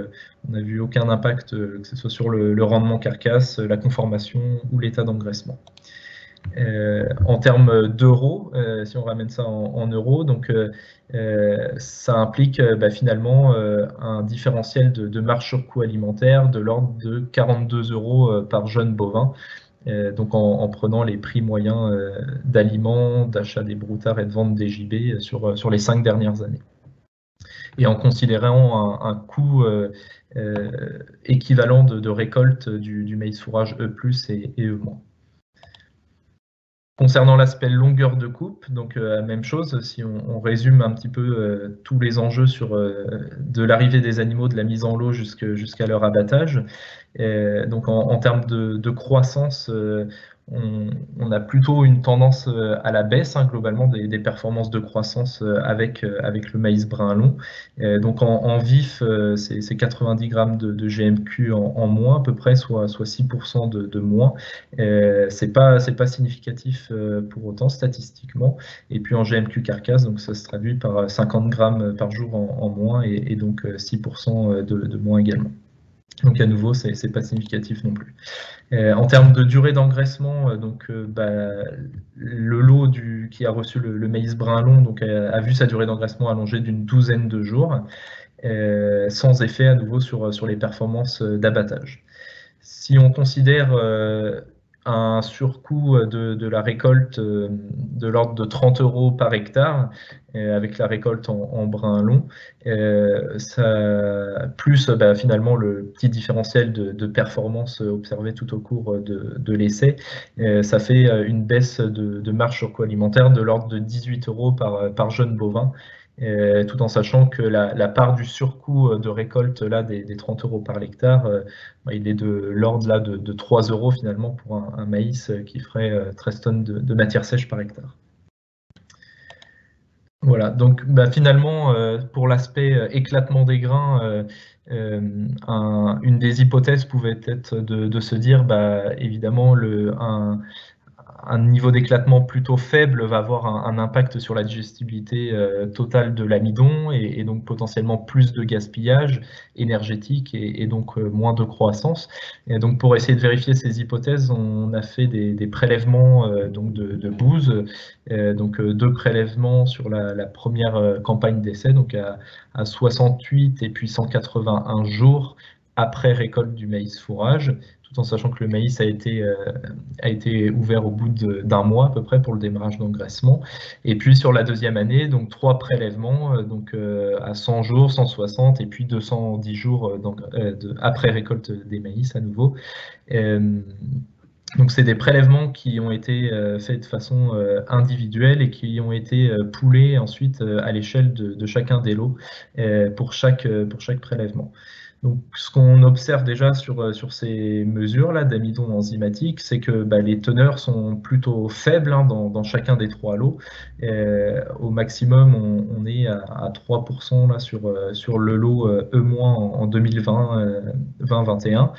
S3: on n'a vu aucun impact, que ce soit sur le rendement carcasse, la conformation ou l'état d'engraissement. En termes d'euros, si on ramène ça en euros, donc ça implique finalement un différentiel de marge sur coût alimentaire de l'ordre de 42 € par jeune bovin, donc en prenant les prix moyens d'aliments, d'achat des broutards et de vente des JB sur les 5 dernières années. Et en considérant un coût équivalent de récolte du maïs fourrage E+, et E-. Concernant l'aspect longueur de coupe, donc même chose, si on résume un petit peu tous les enjeux de l'arrivée des animaux, de la mise en lot jusqu'à leur abattage. Donc en termes de croissance, on a plutôt une tendance à la baisse, hein, globalement, des performances de croissance avec le maïs brun long. Donc en vif, c'est 90 grammes de GMQ en moins, à peu près, soit 6% de moins. C'est pas significatif pour autant statistiquement. Et puis en GMQ carcasse, donc ça se traduit par 50 grammes par jour en moins et donc 6% de moins également. Donc à nouveau, c'est pas significatif non plus. En termes de durée d'engraissement, donc le lot qui a reçu le maïs brun long donc, a vu sa durée d'engraissement allongée d'une 12aine de jours, sans effet à nouveau sur les performances d'abattage. Si on considère un surcoût de la récolte de l'ordre de 30 € par hectare, avec la récolte en brun long, plus finalement le petit différentiel de performance observé tout au cours de l'essai, ça fait une baisse de marge sur coût alimentaire de l'ordre de 18 € par jeune bovin, tout en sachant que la part du surcoût de récolte là, des 30 € par hectare, il est de l'ordre de 3 € finalement pour un maïs qui ferait 13 tonnes de matière sèche par hectare. Voilà, donc finalement, pour l'aspect éclatement des grains, une des hypothèses pouvait être de se dire, évidemment, un niveau d'éclatement plutôt faible va avoir un impact sur la digestibilité totale de l'amidon et donc potentiellement plus de gaspillage énergétique et donc moins de croissance. Et donc pour essayer de vérifier ces hypothèses, on a fait des prélèvements donc de bouse, donc 2 prélèvements sur la première campagne d'essai, donc à 68 et puis 181 jours après récolte du maïs fourrage, tout en sachant que le maïs a été ouvert au bout d'un mois à peu près pour le démarrage d'engraissement. Et puis sur la deuxième année, donc 3 prélèvements, donc à 100 jours, 160 et puis 210 jours après récolte des maïs à nouveau. Donc c'est des prélèvements qui ont été faits de façon individuelle et qui ont été poolés ensuite à l'échelle de chacun des lots pour chaque prélèvement. Donc, ce qu'on observe déjà sur ces mesures-là d'amidon enzymatique, c'est que les teneurs sont plutôt faibles hein, dans chacun des 3 lots. Au maximum, on est à 3% là, sur le lot E- en 2020-21.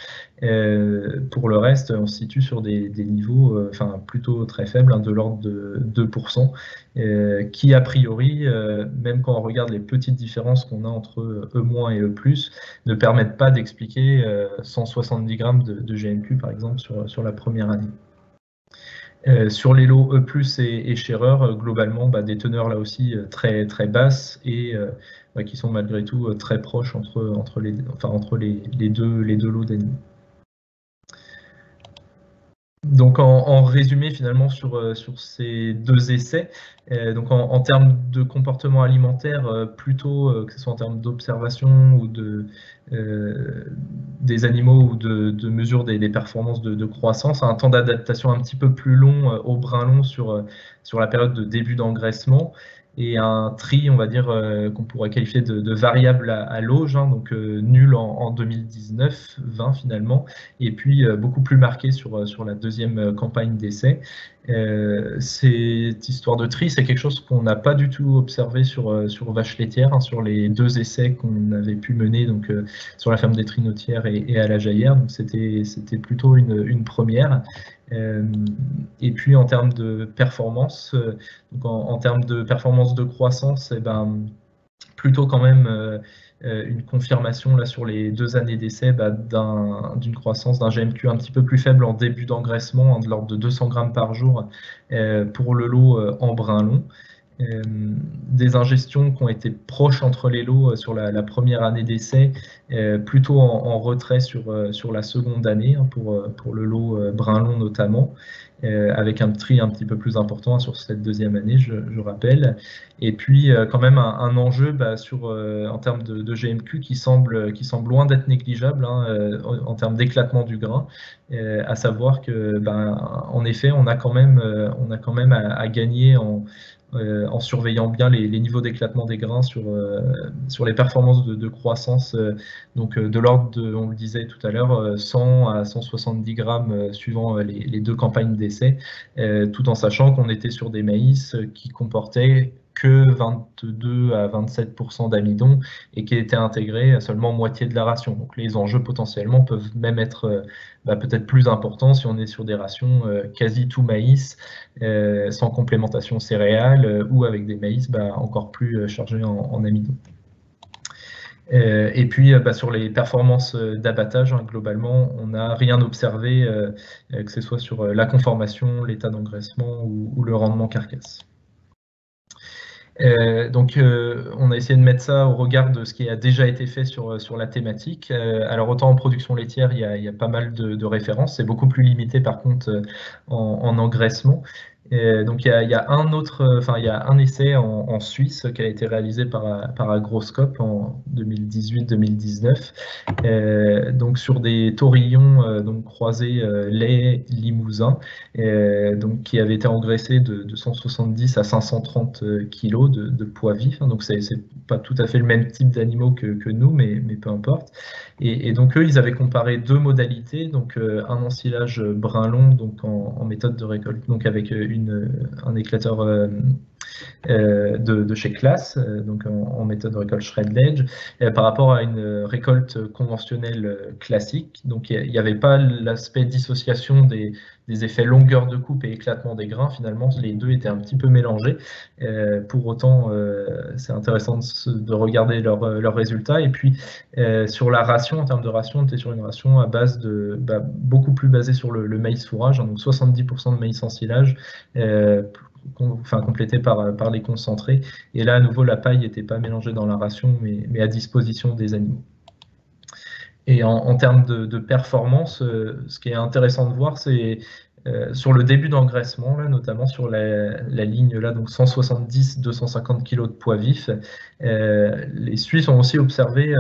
S3: Pour le reste, on se situe sur des niveaux plutôt très faibles, hein, de l'ordre de 2%, qui a priori, même quand on regarde les petites différences qu'on a entre E- et E+, ne permettent pas d'expliquer 170 grammes de GMQ, par exemple, sur la première année. Sur les lots E+, et Scherer, globalement, des teneurs là aussi très, très basses et qui sont malgré tout très proches entre les deux lots d'animaux. Donc en résumé finalement sur ces 2 essais, donc en termes de comportement alimentaire, plutôt que ce soit en termes d'observation ou des animaux ou de mesure des performances de croissance, un temps d'adaptation un petit peu plus long au brin long sur la période de début d'engraissement, et un tri, on va dire, qu'on pourrait qualifier de variable à l'auge, hein, donc nul en 2019, 20 finalement, et puis beaucoup plus marqué sur la deuxième campagne d'essai. Cette histoire de tri, c'est quelque chose qu'on n'a pas du tout observé sur vaches laitières, hein, sur les 2 essais qu'on avait pu mener, donc sur la ferme des Trinotières et à la Jaillère. Donc c'était plutôt une première. Et puis en termes de performance, donc en termes de performance de croissance, plutôt quand même une confirmation là sur les 2 années d'essai d'une croissance d'un GMQ un petit peu plus faible en début d'engraissement, hein, de l'ordre de 200 grammes par jour pour le lot en brin long. Des ingestions qui ont été proches entre les lots sur la première année d'essai, plutôt en retrait sur la seconde année, hein, pour le lot brin long notamment, avec un tri un petit peu plus important sur cette deuxième année, je rappelle. Et puis quand même un enjeu en termes de GMQ qui semble loin d'être négligeable, hein, en termes d'éclatement du grain, à savoir que en effet on a quand même à gagner en surveillant bien les niveaux d'éclatement des grains sur les performances de croissance, donc de l'ordre de, on le disait tout à l'heure, 100 à 170 grammes suivant les 2 campagnes d'essai, tout en sachant qu'on était sur des maïs qui comportaient que 22 à 27% d'amidon et qui étaient intégrés à seulement moitié de la ration. Donc les enjeux potentiellement peuvent même être peut-être plus importants si on est sur des rations quasi tout maïs, sans complémentation céréale, ou avec des maïs encore plus chargés en amidon. Et puis sur les performances d'abattage, hein, globalement, on n'a rien observé, que ce soit sur la conformation, l'état d'engraissement ou le rendement carcasse. Donc on a essayé de mettre ça au regard de ce qui a déjà été fait sur la thématique. Alors autant en production laitière, il y a pas mal de références, c'est beaucoup plus limité par contre en engraissement. Donc il y a un essai en Suisse qui a été réalisé par Agroscope en 2018-2019, donc sur des taurillons donc croisés lait limousin, donc qui avaient été engraissés de 170 à 530 kg de poids vif, hein, donc c'est pas tout à fait le même type d'animaux que nous, mais peu importe. Et donc eux, ils avaient comparé 2 modalités, donc un ensilage brin long, donc en méthode de récolte, donc avec un éclateur de chez Claas, donc en méthode de récolte shred ledge, par rapport à une récolte conventionnelle classique. Donc il n'y avait pas l'aspect dissociation des effets longueur de coupe et éclatement des grains. Finalement, les deux étaient un petit peu mélangés. Pour autant, c'est intéressant de regarder leurs résultats. Et puis sur la ration, en termes de ration, on était sur une ration à base de beaucoup plus basée sur le maïs fourrage, hein, donc 70% de maïs en silage, complété par les concentrés. Et là, à nouveau, la paille n'était pas mélangée dans la ration, mais à disposition des animaux. Et en termes de performance, ce qui est intéressant de voir, c'est sur le début d'engraissement, là, notamment sur la ligne là, donc 170-250 kg de poids vif, les Suisses ont aussi observé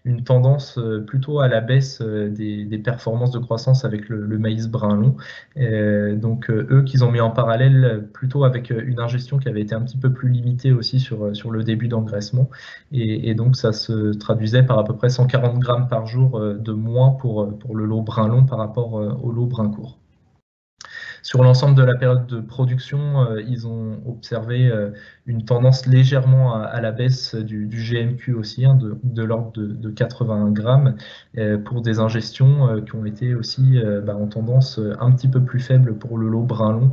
S3: une tendance plutôt à la baisse des performances de croissance avec le maïs brun long. Donc eux qu'ils ont mis en parallèle plutôt avec une ingestion qui avait été un petit peu plus limitée aussi sur le début d'engraissement. Et donc ça se traduisait par à peu près 140 grammes par jour de moins pour le lot brun long par rapport au lot brun court. Sur l'ensemble de la période de production, ils ont observé une tendance légèrement à la baisse du GMQ aussi, hein, de l'ordre de 81 grammes, pour des ingestions qui ont été aussi en tendance un petit peu plus faible pour le lot brun long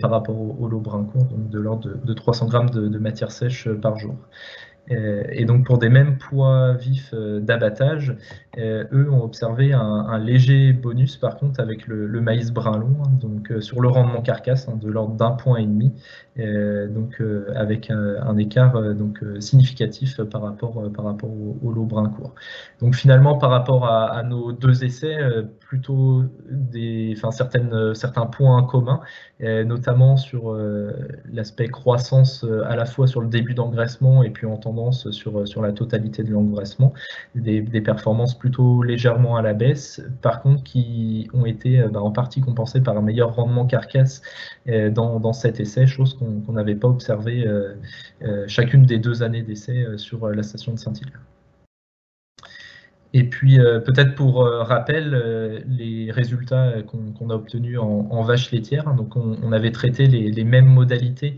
S3: par rapport au lot brun court, donc de l'ordre de 300 grammes de matière sèche par jour. Et donc pour des mêmes poids vifs d'abattage, eux ont observé un léger bonus par contre avec le maïs brun long, donc sur le rendement carcasse de l'ordre d'1,5 point, donc avec un écart significatif par rapport au lot brun court. Donc finalement par rapport à nos deux essais, plutôt certains points communs, notamment sur l'aspect croissance à la fois sur le début d'engraissement et puis en tendance sur la totalité de l'engraissement, des performances plutôt légèrement à la baisse, par contre qui ont été en partie compensées par un meilleur rendement carcasse dans cet essai, chose qu'on n'avait pas observé chacune des 2 années d'essai sur la station de Saint-Hilaire. Et puis peut-être pour rappel, les résultats qu'on a obtenus en vache laitière, donc on avait traité les mêmes modalités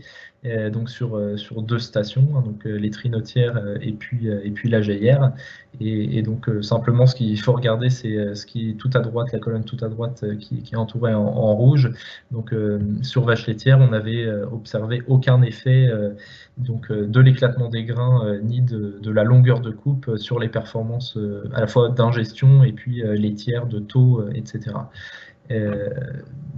S3: donc sur 2 stations, donc les Trinotières et puis la Geillère. Et donc simplement ce qu'il faut regarder, c'est ce qui est tout à droite, la colonne tout à droite qui est entourée en rouge. Donc sur vache laitière, on n'avait observé aucun effet de l'éclatement des grains ni de la longueur de coupe sur les performances à la fois d'ingestion et puis laitière, de taux, etc.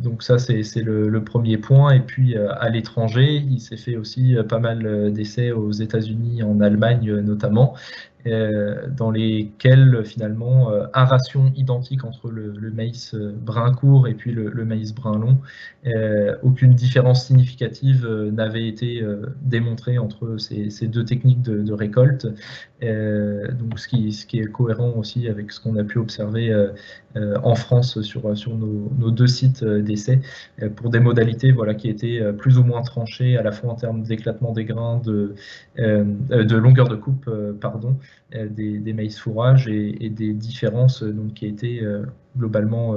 S3: Donc ça c'est le premier point. Et puis à l'étranger, il s'est fait aussi pas mal d'essais aux États-Unis, en Allemagne notamment, dans lesquels finalement à ration identique entre le maïs brun court et puis le maïs brun long, aucune différence significative n'avait été démontrée entre ces 2 techniques de récolte, donc ce qui est cohérent aussi avec ce qu'on a pu observer en France sur nos 2 sites d'essai, pour des modalités qui étaient plus ou moins tranchées à la fois en termes d'éclatement des grains, de longueur de coupe, des maïs fourrages et des différences qui étaient globalement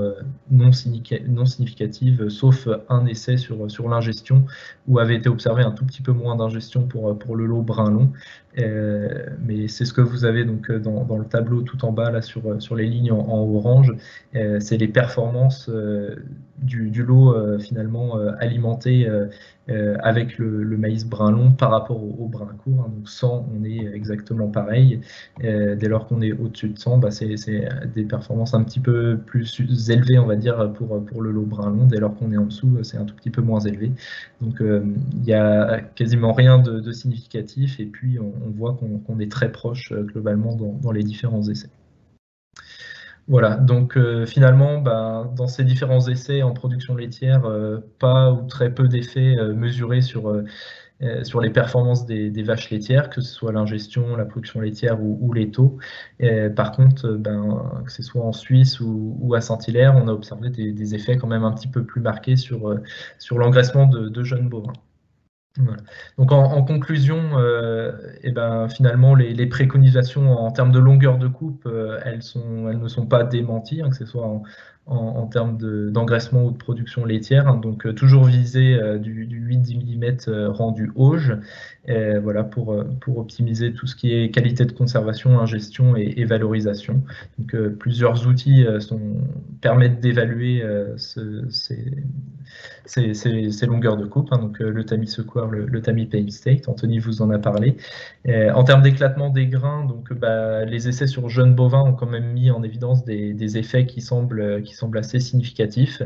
S3: non significatives, sauf un essai sur l'ingestion où avait été observé un tout petit peu moins d'ingestion pour le lot brun long. Mais c'est ce que vous avez donc dans le tableau tout en bas là sur les lignes en orange, c'est les performances du lot finalement alimenté avec le maïs brun long par rapport au brun court. Donc 100, on est exactement pareil. Dès lors qu'on est au-dessus de 100, c'est des performances un petit peu plus élevées, on va dire, pour le lot brun long. Dès lors qu'on est en dessous, c'est un tout petit peu moins élevé. Donc il n'y a quasiment rien de significatif, et puis on voit qu'on est très proche globalement dans les différents essais. Voilà, donc finalement, dans ces différents essais en production laitière, pas ou très peu d'effets mesurés sur les performances des vaches laitières, que ce soit l'ingestion, la production laitière ou les taux. Par contre, que ce soit en Suisse ou à Saint-Hilaire, on a observé des effets quand même un petit peu plus marqués sur l'engraissement de jeunes bovins. Voilà. Donc en conclusion, finalement les préconisations en termes de longueur de coupe, elles ne sont pas démenties, que ce soit en termes d'engraissement ou de production laitière. Donc toujours viser du 8-10 mm rendu auge, voilà, pour optimiser tout ce qui est qualité de conservation, ingestion et valorisation. Donc plusieurs outils permettent d'évaluer ces longueurs de coupe, donc le tamis sequeur, le tamis Pain State, Anthony vous en a parlé. En termes d'éclatement des grains, donc les essais sur jeunes bovins ont quand même mis en évidence des effets qui semblent assez significatifs,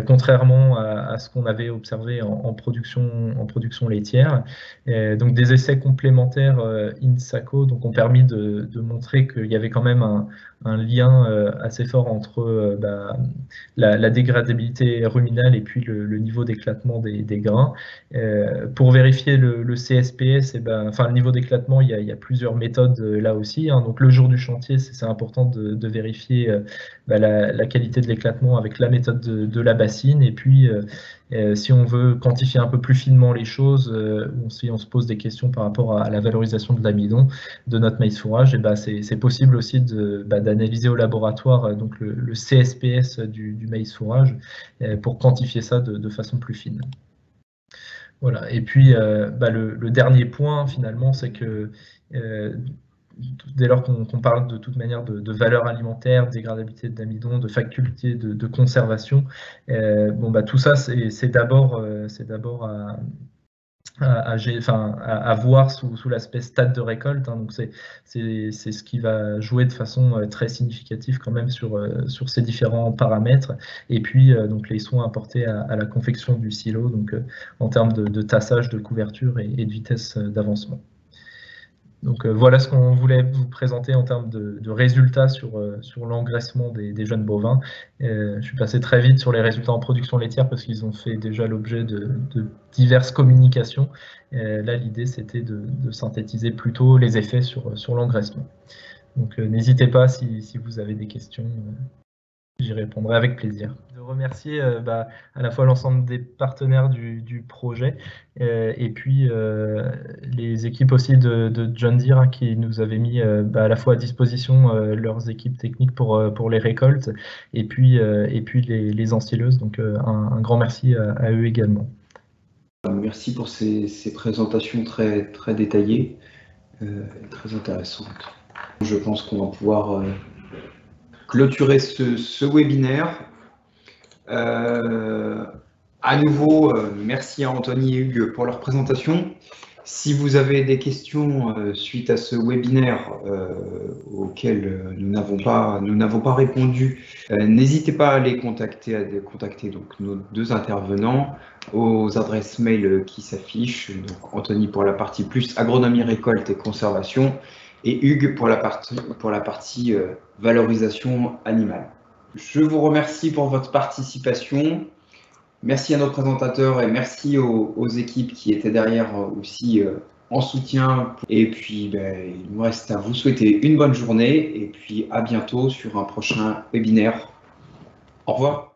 S3: contrairement à ce qu'on avait observé en production laitière. Donc des essais complémentaires in sacco ont permis de montrer qu'il y avait quand même un lien assez fort entre la dégradabilité ruminale et puis le niveau d'éclatement des grains. Pour vérifier le CSPS, le niveau d'éclatement, il y a plusieurs méthodes là aussi. Donc le jour du chantier, c'est important de vérifier la qualité de l'éclatement avec la méthode de la bassine. Et puis si on veut quantifier un peu plus finement les choses, si on se pose des questions par rapport à la valorisation de l'amidon de notre maïs fourrage, c'est possible aussi d'analyser au laboratoire donc le CSPS du maïs fourrage pour quantifier ça de façon plus fine. Voilà. Et puis le dernier point finalement, c'est que dès lors qu'on parle de toute manière de valeur alimentaire, de dégradabilité de l'amidon, de faculté de conservation, tout ça c'est d'abord à voir sous l'aspect stade de récolte. Donc c'est ce qui va jouer de façon très significative quand même sur ces différents paramètres. Et puis donc les soins apportés à la confection du silo, donc en termes de tassage, de couverture et de vitesse d'avancement. Donc voilà ce qu'on voulait vous présenter en termes de résultats sur l'engraissement des jeunes bovins. Je suis passé très vite sur les résultats en production laitière parce qu'ils ont fait déjà l'objet de diverses communications. Là, l'idée, c'était de synthétiser plutôt les effets sur l'engraissement. Donc n'hésitez pas si vous avez des questions. J'y répondrai avec plaisir. De remercier à la fois l'ensemble des partenaires du projet et puis les équipes aussi de John Deere qui nous avaient mis à la fois à disposition leurs équipes techniques pour les récoltes et puis les ensileuses. Donc un grand merci à eux également.
S1: Merci pour ces présentations très, très détaillées, très intéressantes. Je pense qu'on va pouvoir clôturer ce webinaire. À nouveau, merci à Anthony et Hugues pour leur présentation. Si vous avez des questions suite à ce webinaire auxquelles nous n'avons pas répondu, n'hésitez pas à les contacter, donc nos deux intervenants aux adresses mail qui s'affichent. Donc Anthony pour la partie plus agronomie, récolte et conservation, et Hugues pour la partie valorisation animale. Je vous remercie pour votre participation. Merci à nos présentateurs et merci aux équipes qui étaient derrière aussi en soutien. Et puis, il nous reste à vous souhaiter une bonne journée et puis à bientôt sur un prochain webinaire. Au revoir.